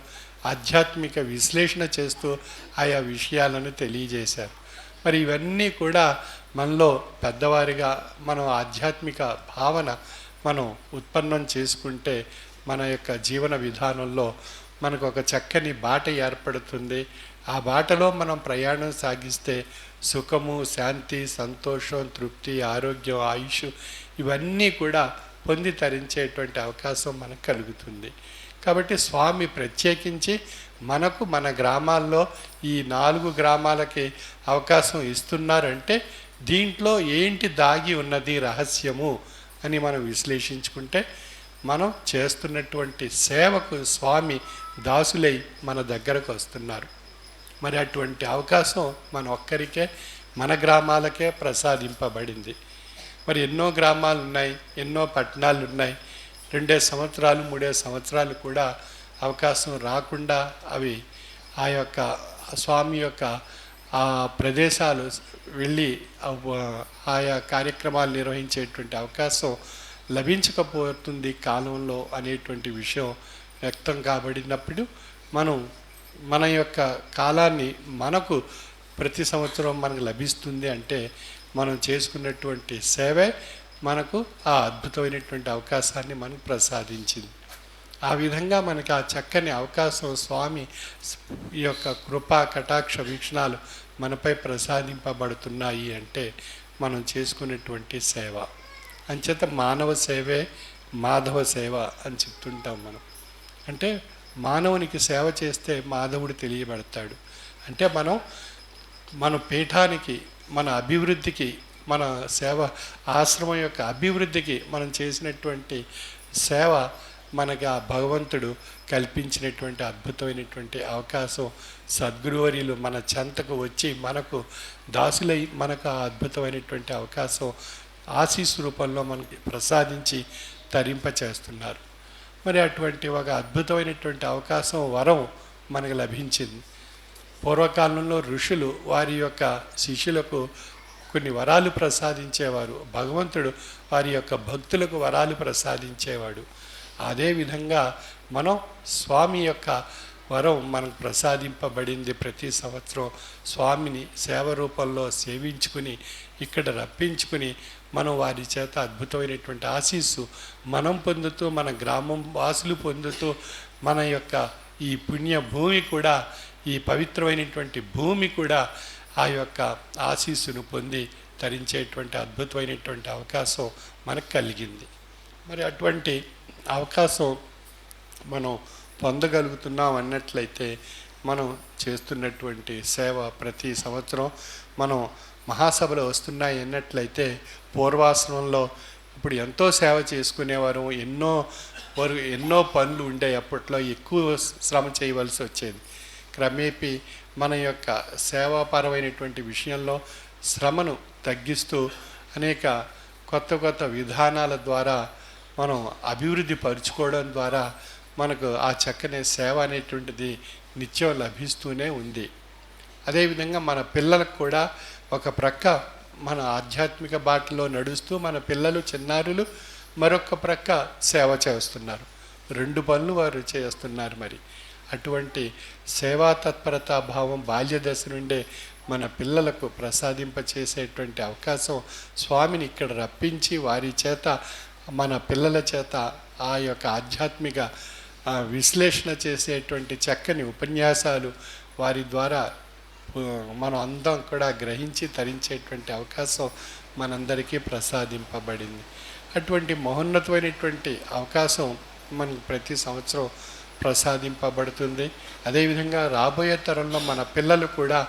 ఆధ్యాత్మిక విశ్లేషణ చేస్తూ ఆయా విషయాలను తెలియజేశారు. మరి ఇవన్నీ కూడా మనలో పెద్దవారిగా మనం ఆధ్యాత్మిక భావన మనం ఉత్పన్నం చేసుకుంటే మన యొక్క జీవన విధానంలో మనకు ఒక చక్కని బాట ఏర్పడుతుంది. ఆ బాటలో మనం ప్రయాణం సాగిస్తే సుఖము, శాంతి, సంతోషం, తృప్తి, ఆరోగ్యం, ఆయుష్ ఇవన్నీ కూడా పొంది తరించేటువంటి అవకాశం మనకు కలుగుతుంది. కాబట్టి స్వామి ప్రత్యేకించి మనకు మన గ్రామాల్లో ఈ 4 గ్రామాలకి అవకాశం ఇస్తున్నారంటే దీంట్లో ఏంటి దాగి ఉన్నది రహస్యము అని మనం విశ్లేషించుకుంటే మనం చేస్తున్నటువంటి సేవకు స్వామి దాసులై మన దగ్గరకు వస్తున్నారు. మరి అటువంటి అవకాశం మన ఒక్కరికే మన గ్రామాలకే ప్రసాదింపబడింది. మరి ఎన్నో గ్రామాలు ఉన్నాయి, ఎన్నో పట్టణాలు ఉన్నాయి. 2 సంవత్సరాలు 3 సంవత్సరాలు కూడా అవకాశం రాకుండా అవి ఆ యొక్క స్వామి యొక్క ఆ ప్రదేశాలు వెళ్ళి ఆయా కార్యక్రమాలు నిర్వహించేటువంటి అవకాశం లభించకపోతుంది కాలంలో అనేటువంటి విషయం వ్యక్తం కాబడినప్పుడు మన యొక్క కాలాన్ని మనకు ప్రతి సంవత్సరం మనకు లభిస్తుంది అంటే మనం చేసుకున్నటువంటి సేవే మనకు ఆ అద్భుతమైనటువంటి అవకాశాన్ని మనకు ప్రసాదించింది. ఆ విధంగా మనకి ఆ చక్కని అవకాశం స్వామి ఈ యొక్క కృపా కటాక్ష వీక్షణాలు మనపై ప్రసాదింపబడుతున్నాయి అంటే మనం చేసుకునేటువంటి సేవ. అంచేత మానవ సేవే మాధవ సేవ అని చెప్తుంటాం మనం. అంటే మానవునికి సేవ చేస్తే మాధవుడు తెలియబడతాడు. అంటే మన పీఠానికి, మన అభివృద్ధికి, మన సేవ ఆశ్రమం యొక్క అభివృద్ధికి మనం చేసినటువంటి సేవ మనకి ఆ భగవంతుడు కల్పించినటువంటి అద్భుతమైనటువంటి అవకాశం. సద్గురువర్యులు మన చెంతకు వచ్చి మనకు దాసులై మనకు ఆ అద్భుతమైనటువంటి అవకాశం ఆశీస్సు రూపంలో మనకి ప్రసాదించి తరింపచేస్తున్నారు. మరి అటువంటి ఒక అద్భుతమైనటువంటి అవకాశం, వరం మనకు లభించింది. పూర్వకాలంలో ఋషులు వారి యొక్క శిష్యులకు కొన్ని వరాలు ప్రసాదించేవారు. భగవంతుడు వారి యొక్క భక్తులకు వరాలు ప్రసాదించేవాడు. అదేవిధంగా మనం స్వామి యొక్క వరం మనకు ప్రసాదింపబడింది. ప్రతి సంవత్సరం స్వామిని సేవ రూపంలో సేవించుకుని ఇక్కడ రప్పించుకుని మనం వారి చేత అద్భుతమైనటువంటి ఆశీస్సు మనం పొందుతూ, మన గ్రామం వాసులు పొందుతూ, మన యొక్క ఈ పుణ్య భూమి కూడా, ఈ పవిత్రమైనటువంటి భూమి కూడా ఆ యొక్క ఆశీస్సును పొంది తరించేటువంటి అద్భుతమైనటువంటి అవకాశం మనకు కలిగింది. మరి అటువంటి అవకాశం మనం పొందగలుగుతున్నాం అన్నట్లయితే మనం చేస్తున్నటువంటి సేవ ప్రతి సంవత్సరం మనం మహాసభలు వస్తున్నాయి అన్నట్లయితే పూర్వాశ్రమంలో ఇప్పుడు ఎంతో సేవ చేసుకునేవారు. ఎన్నో పనులు ఉండే, అప్పట్లో ఎక్కువ శ్రమ చేయవలసి వచ్చేది. క్రమేపీ మన యొక్క సేవాపరమైనటువంటి విషయంలో శ్రమను తగ్గిస్తూ అనేక కొత్త విధానాల ద్వారా మనం అభివృద్ధి పరుచుకోవడం ద్వారా మనకు ఆ చక్కని సేవ అనేటువంటిది నిత్యం లభిస్తూనే ఉంది. అదేవిధంగా మన పిల్లలకు కూడా ఒక ప్రక్క మన ఆధ్యాత్మిక బాటలో నడుస్తూ మన పిల్లలు చిన్నారులు మరొక ప్రక్క సేవ చేస్తున్నారు. 2 పనులు వారు చేస్తున్నారు. మరి అటువంటి సేవా తత్పరతా భావం బాల్యదశ నుండే మన పిల్లలకు ప్రసాదింపచేసేటువంటి అవకాశం స్వామిని ఇక్కడ రప్పించి వారి చేత, మన పిల్లల చేత ఆ యొక్క ఆధ్యాత్మిక విశ్లేషణ చేసేటువంటి చక్కని ఉపన్యాసాలు వారి ద్వారా మనం అందరం కూడా గ్రహించి తరించేటువంటి అవకాశం మనందరికీ ప్రసాదింపబడింది. అటువంటి మహోన్నతమైనటువంటి అవకాశం మనకు ప్రతి సంవత్సరం ప్రసాదింపబడుతుంది. అదేవిధంగా రాబోయే తరంలో మన పిల్లలు కూడా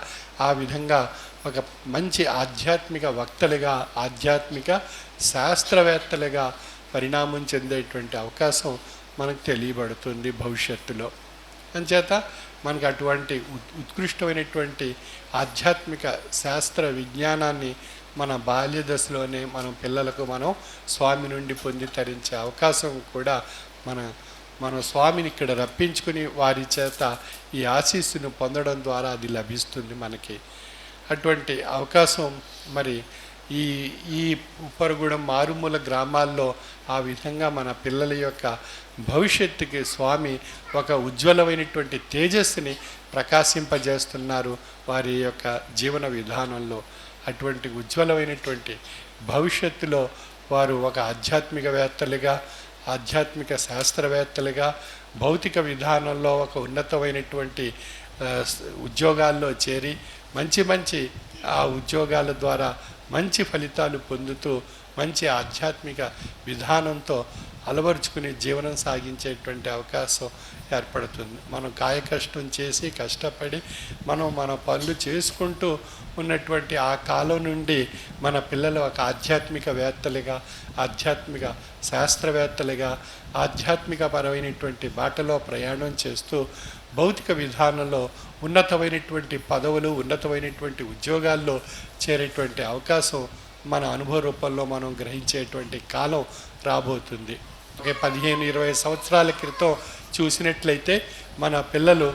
ఆ విధంగా ఒక మంచి ఆధ్యాత్మిక వక్తలుగా, ఆధ్యాత్మిక శాస్త్రవేత్తలుగా పరిణామం చెందేటువంటి అవకాశం మనకు తెలియబడుతుంది భవిష్యత్తులో. అంచేత మనకు అటువంటి ఉత్కృష్టమైనటువంటి ఆధ్యాత్మిక శాస్త్ర విజ్ఞానాన్ని మన బాల్య దశలోనే మనం పిల్లలకు మనం స్వామి నుండి పొంది తరించే అవకాశం కూడా మన స్వామిని ఇక్కడ రప్పించుకుని వారి చేత ఈ ఆశీస్సును పొందడం ద్వారా అది లభిస్తుంది మనకి. అటువంటి అవకాశం మరి ఈ ఉప్పరగూడెం మారుమూల గ్రామాల్లో ఆ విధంగా మన పిల్లల యొక్క భవిష్యత్తుకి స్వామి ఒక ఉజ్వలమైనటువంటి తేజస్సుని ప్రకాశింపజేస్తున్నారు వారి యొక్క జీవన విధానంలో. అటువంటి ఉజ్వలమైనటువంటి భవిష్యత్తులో వారు ఒక ఆధ్యాత్మికవేత్తలుగా, ఆధ్యాత్మిక శాస్త్రవేత్తలుగా, భౌతిక విధానంలో ఒక ఉన్నతమైనటువంటి ఉద్యోగాల్లో చేరి మంచి ఆ ఉద్యోగాల ద్వారా మంచి ఫలితాలు పొందుతూ మంచి ఆధ్యాత్మిక విధానంతో అలవరుచుకుని జీవనం సాగించేటువంటి అవకాశం ఏర్పడుతుంది. మనం కాయకష్టం చేసి కష్టపడి మన పనులు చేసుకుంటూ ఉన్నటువంటి ఆ కాలం నుండి మన పిల్లలు ఒక ఆధ్యాత్మికవేత్తలుగా, ఆధ్యాత్మిక శాస్త్రవేత్తలుగా, ఆధ్యాత్మిక పరమైనటువంటి బాటలో ప్రయాణం చేస్తూ భౌతిక విధానంలో ఉన్నతమైనటువంటి పదవులు, ఉన్నతమైనటువంటి ఉద్యోగాల్లో చేరేటువంటి అవకాశం మన అనుభవ రూపంలో మనం గ్రహించేటువంటి కాలం రాబోతుంది. ఒక 15-20 సంవత్సరాల క్రితం చూసినట్లయితే మన పిల్లలు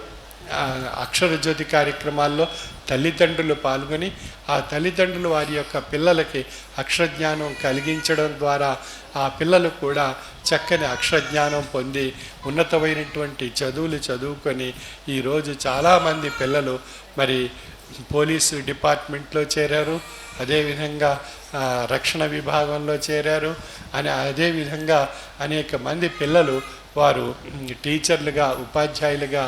అక్షర జ్యోతి కార్యక్రమాల్లో తల్లిదండ్రులు పాల్గొని ఆ తల్లిదండ్రులు వారి యొక్క పిల్లలకి అక్షరజ్ఞానం కలిగించడం ద్వారా ఆ పిల్లలు కూడా చక్కని అక్షరజ్ఞానం పొంది ఉన్నతమైనటువంటి చదువులు చదువుకొని ఈరోజు చాలామంది పిల్లలు మరి పోలీసు డిపార్ట్మెంట్లో చేరారు, అదేవిధంగా రక్షణ విభాగంలో చేరారు. అదేవిధంగా అనేక మంది పిల్లలు వారు టీచర్లుగా, ఉపాధ్యాయులుగా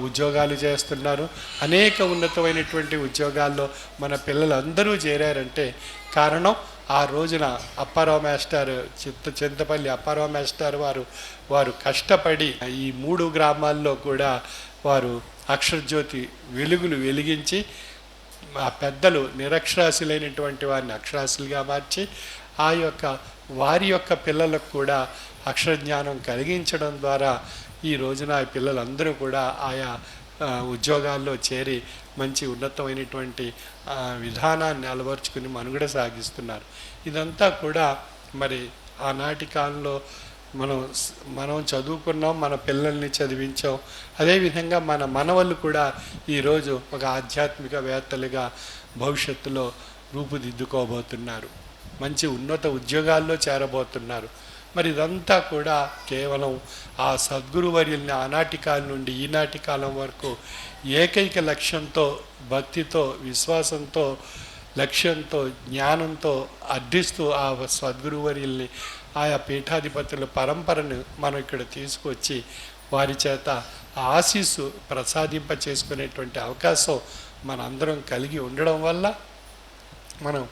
ఉద్యోగాలు చేస్తున్నారు. అనేక ఉన్నతమైనటువంటి ఉద్యోగాల్లో మన పిల్లలందరూ చేరారంటే కారణం ఆ రోజున అప్పారావు మాస్టర్, చింతపల్లి అప్పారావు మాస్టర్ వారు కష్టపడి ఈ 3 గ్రామాల్లో కూడా వారు అక్షరజ్యోతి వెలుగులు వెలిగించి ఆ పెద్దలు నిరక్షరాస్యులైనటువంటి వారిని అక్షరాస్యులుగా మార్చి వారి యొక్క పిల్లలకు కూడా అక్షరజ్ఞానం కలిగించడం ద్వారా ఈ రోజున ఆ పిల్లలందరూ కూడా ఆయా ఉద్యోగాల్లో చేరి మంచి ఉన్నతమైనటువంటి విధానాన్ని అలవర్చుకుని మనుగడ సాగిస్తున్నారు. ఇదంతా కూడా మరి ఆనాటి కాలంలో మనం చదువుకున్నాం, మన పిల్లల్ని చదివించాం. అదేవిధంగా మన మనవళ్ళు కూడా ఈరోజు ఒక ఆధ్యాత్మికవేత్తలుగా భవిష్యత్తులో రూపుదిద్దుకోబోతున్నారు, మంచి ఉన్నత ఉద్యోగాల్లో చేరబోతున్నారు. మరి ఇదంతా కూడా కేవలం ఆ సద్గురువర్యుల్ని ఆనాటి కాలం నుండి ఈనాటి కాలం వరకు ఏకైక లక్ష్యంతో, భక్తితో, విశ్వాసంతో, లక్ష్యంతో, జ్ఞానంతో అర్థిస్తూ ఆ సద్గురువర్యుల్ని, ఆయా పీఠాధిపతుల పరంపరను మనం ఇక్కడ తీసుకొచ్చి వారి చేత ఆశీస్సు ప్రసాదింప చేసుకునేటువంటి అవకాశం మనందరం కలిగి ఉండడం వల్ల మనం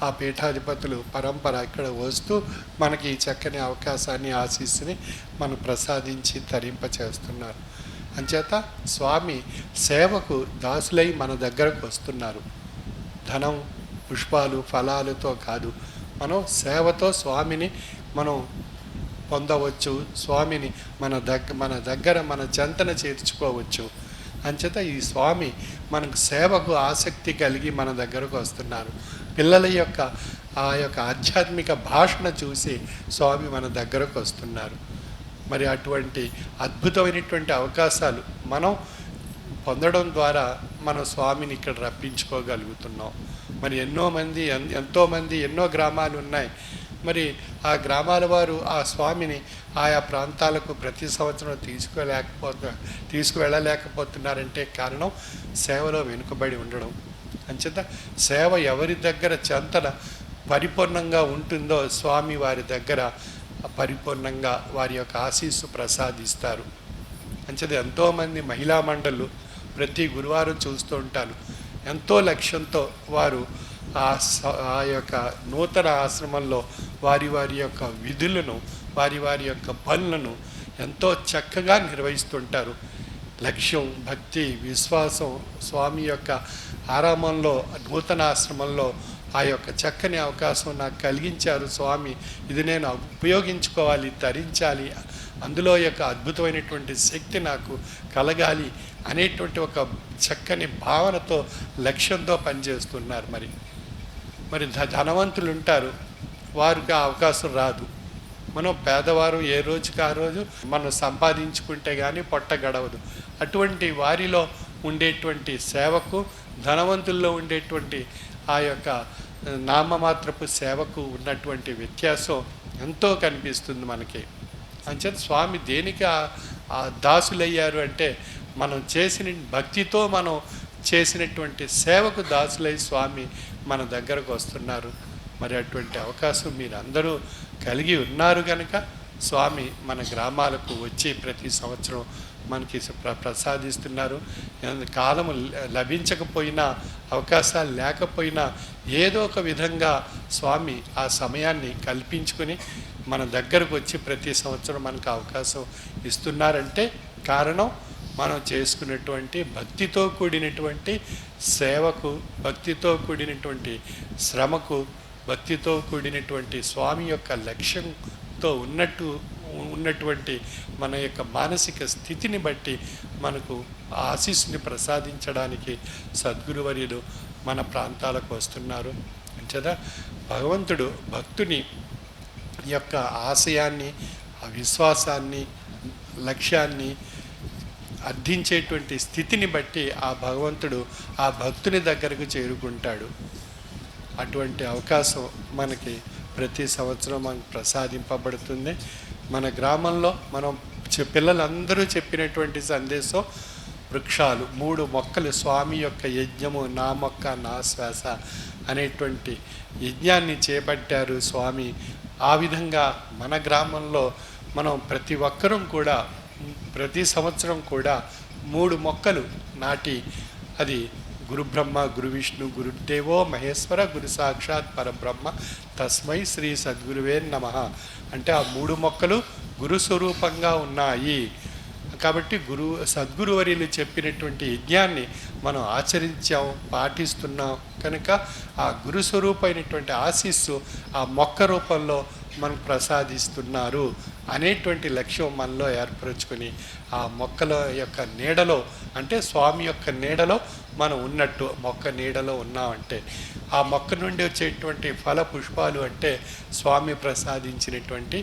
ఆ పీఠాధిపతులు పరంపర ఇక్కడ వస్తూ మనకి ఈ చక్కని అవకాశాన్ని, ఆశీస్సుని మనం ప్రసాదించి తరింపచేస్తున్నారు. అంచేత స్వామి సేవకు దాసులై మన దగ్గరకు వస్తున్నారు. ధనం, పుష్పాలు, ఫలాలతో కాదు, మనం సేవతో స్వామిని మనం పొందవచ్చు, స్వామిని మన దగ్గర మన చెంతన చేర్చుకోవచ్చు. అంచేత ఈ స్వామి మనకు సేవకు ఆసక్తి కలిగి మన దగ్గరకు వస్తున్నారు. పిల్లల యొక్క ఆ యొక్క ఆధ్యాత్మిక భాషను చూసి స్వామి మన దగ్గరకు వస్తున్నారు. మరి అటువంటి అద్భుతమైనటువంటి అవకాశాలు మనం పొందడం ద్వారా మన స్వామిని ఇక్కడ రప్పించుకోగలుగుతున్నాం. మరి ఎంతోమంది ఎన్నో గ్రామాలు ఉన్నాయి. మరి ఆ గ్రామాల వారు ఆ స్వామిని ఆయా ప్రాంతాలకు ప్రతి సంవత్సరం తీసుకువెళ్ళలేకపోతున్నారంటే కారణం సేవలో వెనుకబడి ఉండడం. అంచేత సేవ ఎవరి దగ్గర చెంతన పరిపూర్ణంగా ఉంటుందో స్వామి వారి దగ్గర పరిపూర్ణంగా వారి యొక్క ఆశీస్సు ప్రసాదిస్తారు. అంచేత ఎంతోమంది మహిళా మండళ్ళు ప్రతి గురువారం చూస్తూ ఉంటాను. ఎంతో లక్ష్యంతో వారు ఆ యొక్క నూతన ఆశ్రమంలో వారి యొక్క విధులను, వారి యొక్క పనులను ఎంతో చక్కగా నిర్వహిస్తుంటారు. లక్ష్యం, భక్తి, విశ్వాసం, స్వామి యొక్క ఆరామంలో, నూతన ఆశ్రమంలో ఆ యొక్క చక్కని అవకాశం నాకు కలిగించారు స్వామి, ఇది నేను ఉపయోగించుకోవాలి, తరించాలి, అందులో యొక్క అద్భుతమైనటువంటి శక్తి నాకు కలగాలి అనేటువంటి ఒక చక్కని భావనతో, లక్ష్యంతో పనిచేస్తున్నారు. మరి ధనవంతులు ఉంటారు, వారికి ఆ అవకాశం రాదు. మనం పేదవారు ఏ రోజుకి ఆ రోజు మనం సంపాదించుకుంటే కానీ పొట్ట గడవదు. అటువంటి వారిలో ఉండేటువంటి సేవకు, ధనవంతుల్లో ఉండేటువంటి ఆ యొక్క నామమాత్రపు సేవకు ఉన్నటువంటి వ్యత్యాసం ఎంతో కనిపిస్తుంది మనకి. అంచేత స్వామి దేనికి ఆ దాసులయ్యారు అంటే, మనం చేసిన భక్తితో మనం చేసినటువంటి సేవకు దాసులై స్వామి మన దగ్గరకు వస్తున్నారు. మరి అటువంటి అవకాశం మీరందరూ కలిగి ఉన్నారు కనుక స్వామి మన గ్రామాలకు వచ్చి ప్రతి సంవత్సరం మనకి ప్రసాదిస్తున్నారు. కాలము లభించకపోయినా, అవకాశాలు లేకపోయినా ఏదో ఒక విధంగా స్వామి ఆ సమయాన్ని కల్పించుకొని మన దగ్గరకు వచ్చి ప్రతి సంవత్సరం మనకు అవకాశం ఇస్తున్నారంటే కారణం మనం చేసుకున్నటువంటి భక్తితో కూడినటువంటి సేవకు, భక్తితో కూడినటువంటి శ్రమకు, భక్తితో కూడినటువంటి స్వామి యొక్క లక్ష్యంతో ఉన్నటువంటి మన యొక్క మానసిక స్థితిని బట్టి మనకు ఆశీస్సుని ప్రసాదించడానికి సద్గురువర్యులు మన ప్రాంతాలకు వస్తున్నారు. అంచేత భగవంతుడు భక్తుని యొక్క ఆశయాన్ని, ఆ విశ్వాసాన్ని, లక్ష్యాన్ని అర్థించేటువంటి స్థితిని బట్టి ఆ భగవంతుడు ఆ భక్తుని దగ్గరకు చేరుకుంటాడు. అటువంటి అవకాశం మనకి ప్రతి సంవత్సరం మనకు ప్రసాదింపబడుతుంది. మన గ్రామంలో మనం పిల్లలందరూ చెప్పినటువంటి సందేశం, వృక్షాలు 3 మొక్కలు, స్వామి యొక్క యజ్ఞము, నా మొక్క నా శ్వాస అనేటువంటి యజ్ఞాన్ని చేపట్టారు స్వామి. ఆ విధంగా మన గ్రామంలో మనం ప్రతి ఒక్కరం కూడా ప్రతి సంవత్సరం కూడా 3 మొక్కలు నాటి, అది గురు బ్రహ్మ, గురు విష్ణు, గురుదేవో మహేశ్వర, గురు సాక్షాత్ పరబ్రహ్మ, తస్మై శ్రీ సద్గురువే నమః అంటే ఆ 3 మొక్కలు గురు స్వరూపంగా ఉన్నాయి. కాబట్టి సద్గురువర్యులు చెప్పినటువంటి యజ్ఞాన్ని మనం ఆచరించాం, పాటిస్తున్నాం కనుక ఆ గురు స్వరూపమైనటువంటి ఆశీస్సు ఆ మొక్క రూపంలో మనకు ప్రసాదిస్తున్నారు అనేటువంటి లక్ష్యం మనలో ఏర్పరచుకొని ఆ మొక్కల యొక్క నీడలో, అంటే స్వామి యొక్క నీడలో మనం ఉన్నట్టు, మొక్క నీడలో ఉన్నామంటే ఆ మొక్క నుండి వచ్చేటువంటి ఫల పుష్పాలు అంటే స్వామి ప్రసాదించినటువంటి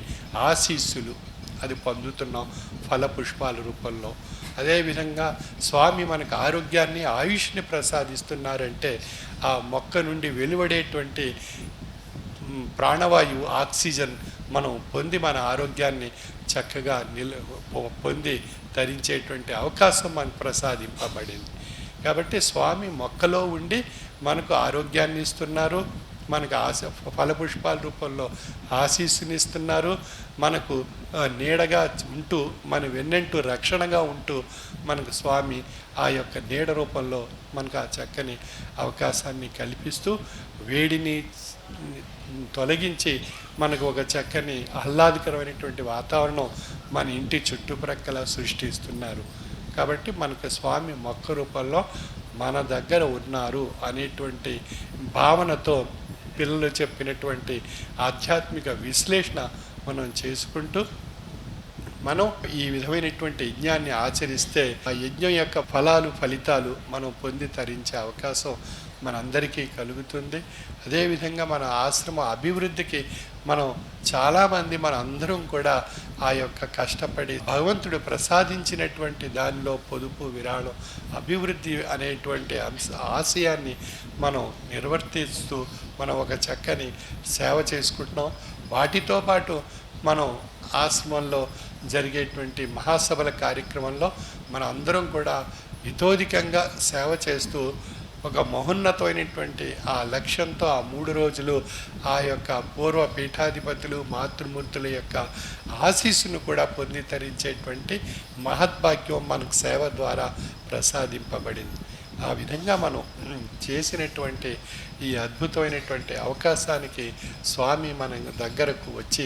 ఆశీస్సులు, అది పొందుతున్నాం ఫల పుష్పాల రూపంలో. అదేవిధంగా స్వామి మనకు ఆరోగ్యాన్ని, ఆయుష్ని ప్రసాదిస్తున్నారంటే ఆ మొక్క నుండి వెలువడేటువంటి ప్రాణవాయువు, ఆక్సిజన్ మనం పొంది మన ఆరోగ్యాన్ని చక్కగా పొంది ధరించేటువంటి అవకాశం మనకు ప్రసాదింపబడింది. కాబట్టి స్వామి మొక్కలో ఉండి మనకు ఆరోగ్యాన్ని ఇస్తున్నారు, మనకు ఫలపుష్పాల రూపంలో ఆశీస్సునిస్తున్నారు, మనకు నీడగా ఉంటూ మన వెన్నెంటూ రక్షణగా ఉంటూ మనకు స్వామి ఆ యొక్క నీడ రూపంలో మనకు ఆ చక్కని అవకాశాన్ని కల్పిస్తూ వేడిని తొలగించి మనకు ఒక చక్కని ఆహ్లాదకరమైనటువంటి వాతావరణం మన ఇంటి చుట్టుప్రక్కల సృష్టిస్తున్నారు. కాబట్టి మనకు స్వామి మొక్క రూపంలో మన దగ్గర ఉన్నారు అనేటువంటి భావనతో పిల్లలు చెప్పినటువంటి ఆధ్యాత్మిక విశ్లేషణ మనం చేసుకుంటూ మనం ఈ విధమైనటువంటి యజ్ఞాన్ని ఆచరిస్తే ఆ యజ్ఞం యొక్క ఫలితాలు మనం పొంది తరించే అవకాశం మనందరికీ కలుగుతుంది. అదేవిధంగా మన ఆశ్రమ అభివృద్ధికి మనం చాలామంది మన అందరం కూడా ఆ యొక్క కష్టపడి భగవంతుడు ప్రసాదించినటువంటి దానిలో పొదుపు విరాళం అభివృద్ధి అనేటువంటి ఆశయాన్ని మనం నిర్వర్తిస్తూ మనం ఒక చక్కని సేవ చేసుకుంటున్నాం. వాటితో పాటు మనం ఆశ్రమంలో జరిగేటువంటి మహాసభల కార్యక్రమంలో మన అందరం కూడా ఇతోధికంగా సేవ చేస్తూ ఒక మహోన్నతమైనటువంటి ఆ లక్ష్యంతో ఆ 3 రోజులు ఆ యొక్క పూర్వ పీఠాధిపతులు మాతృమూర్తుల యొక్క ఆశీస్సును కూడా పొంది తరించేటువంటి మహద్భాగ్యం మనకు సేవ ద్వారా ప్రసాదింపబడింది. ఆ విధంగా మనం చేసినటువంటి ఈ అద్భుతమైనటువంటి అవకాశానికి స్వామి మన దగ్గరకు వచ్చి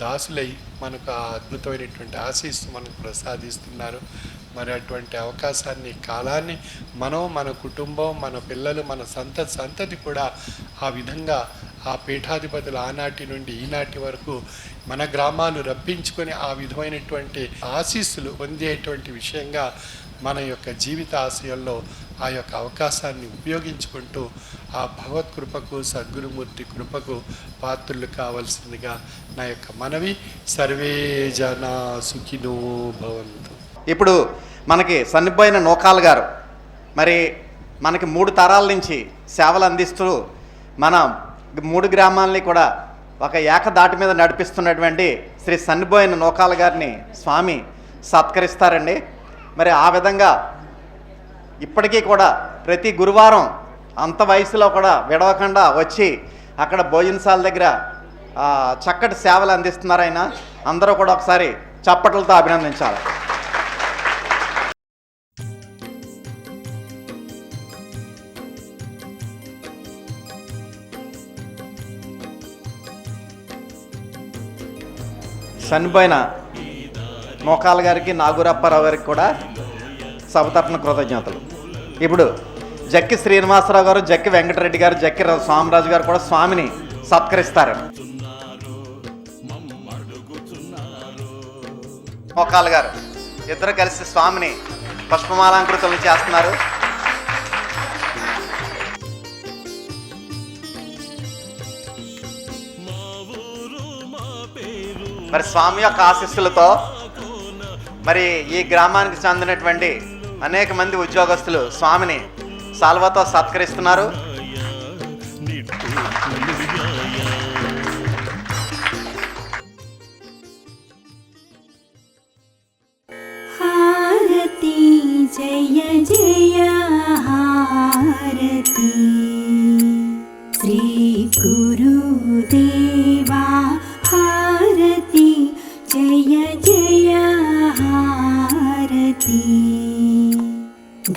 దాసులై మనకు ఆ అద్భుతమైనటువంటి ఆశీస్సు మనకు ప్రసాదిస్తున్నారు. మరి అటువంటి అవకాశాన్ని కాలాన్ని మనం మన కుటుంబం మన పిల్లలు మన సంతతి కూడా ఆ విధంగా ఆ పీఠాధిపతులు ఆనాటి నుండి ఈనాటి వరకు మన గ్రామాలు రప్పించుకొని ఆ విధమైనటువంటి ఆశీస్సులు పొందేటువంటి విషయంగా మన యొక్క జీవిత ఆశయంలో ఆ యొక్క అవకాశాన్ని ఉపయోగించుకుంటూ ఆ భగవత్ కృపకు సద్గురుమూర్తి కృపకు పాత్రులు కావాల్సిందిగా నా యొక్క మనవి. సర్వే జనా సుఖినో భవంతు. ఇప్పుడు మనకి సన్నిపోయిన నూకాలు గారు మరి మనకి 3 తరాల నుంచి సేవలు అందిస్తూ మన 3 గ్రామాలని కూడా ఒక ఏకదాటి మీద నడిపిస్తున్నటువంటి శ్రీ సన్నిపోయిన నూకాలు గారిని స్వామి సత్కరిస్తారండి. మరి ఆ విధంగా ఇప్పటికీ కూడా ప్రతి గురువారం అంత వయసులో కూడా విడవకుండా వచ్చి అక్కడ భోజనశాల దగ్గర చక్కటి సేవలు అందిస్తున్నారు ఆయన. అందరూ కూడా ఒకసారి చప్పట్లతో అభినందించాలి. చనిపోయిన నూకాల గారికి నాగూరప్పారావు గారికి కూడా సభ తరపున కృతజ్ఞతలు. ఇప్పుడు జక్కి శ్రీనివాసరావు గారు, జక్కి వెంకటరెడ్డి గారు, జక్కి స్వామిరాజు గారు కూడా స్వామిని సత్కరిస్తారు. నూకాల గారు ఇద్దరు కలిసి స్వామిని పుష్పమాలంకృతులు చేస్తున్నారు. మరి స్వామి యొక్క ఆశీస్సులతో మరి ఈ గ్రామానికి చెందినటువంటి అనేక మంది ఉద్యోగస్తులు స్వామిని సాల్వాతో సత్కరిస్తున్నారు. హారతి జయ జయ హారతి శ్రీ గురుదేవా హారతి జయ జయ హారతి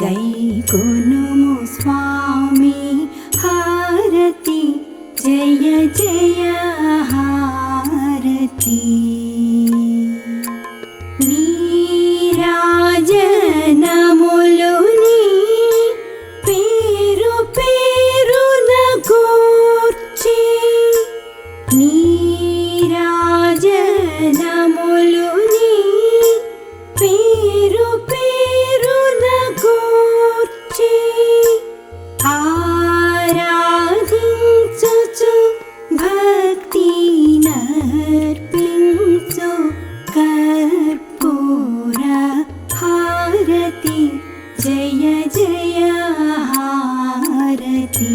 గైకొనుము స్వామి హారతి జయ జయ హారతి నీరాజనములుని పేరు పేరున కూర్చి నీరాజనములుని పేరు పేరున కూర్చి ఆరాధించుచు భక్తి నర్పించు కర్పూర హారతి జయ జయ హారతి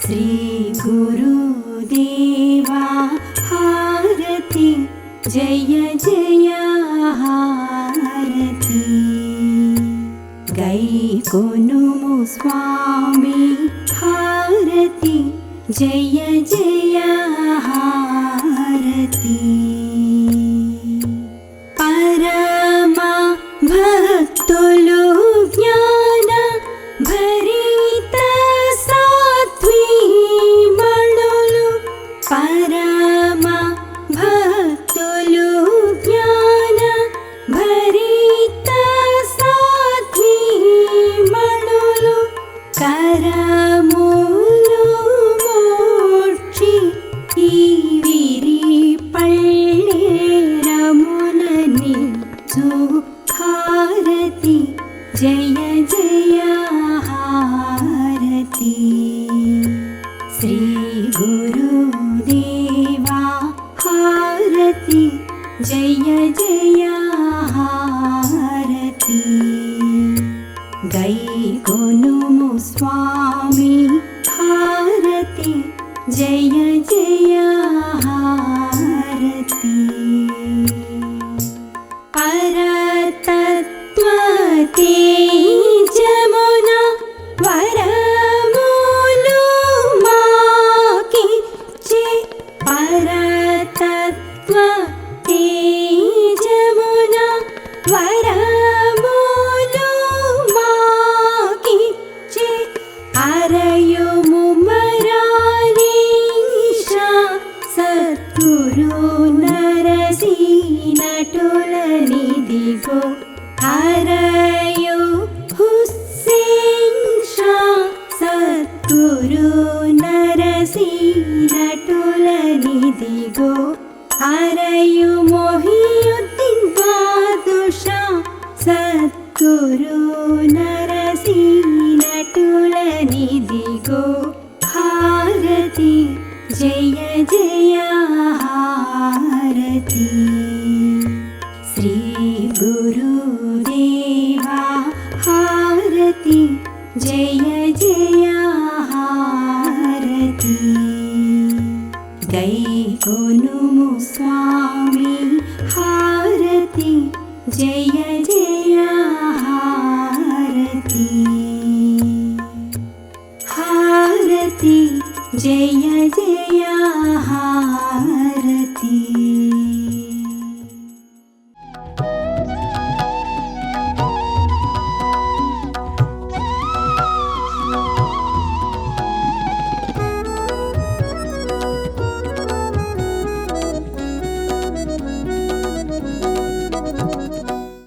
శ్రీ గురుదేవా जय जय हारती गै कोनुमु स्वामी हारती जय जय हारती परमा भक्तुलु ज्ञान भरित सात्वी मणुलु परमा भक्तुलु ज्ञान भरित सात्वी मणुलु करमुलु मोक्षि ఈ విరి పళ్ళేరములని హారతి జయ జయ హారతి శ్రీ గురుదేవా హారతి జయ జయ హారతి గై కొనుము స్వామి హారతి జయ జయ హారతి పరతత్వతే జమునా వరములు మాకిచ్చే పరతత్వతే జమునా వరములు మాకిచ్చే అరయుము మరాలీషా సద్గురు నరసి నటులనిదిగో అరయు హుస్సేన్ షా సద్గురు నరసి నటులనిదిగో అరయు మొహియుద్దీన్ బాదుషా సద్గురు నరసి నటులనిదిగో హారతి జయ జయ హారతి శ్రీ గురుదేవా హారతి జయ జయ హారతి గై కొనుము స్వామి హారతి జయ జయ హారతి హారతి జయ జయ హారతి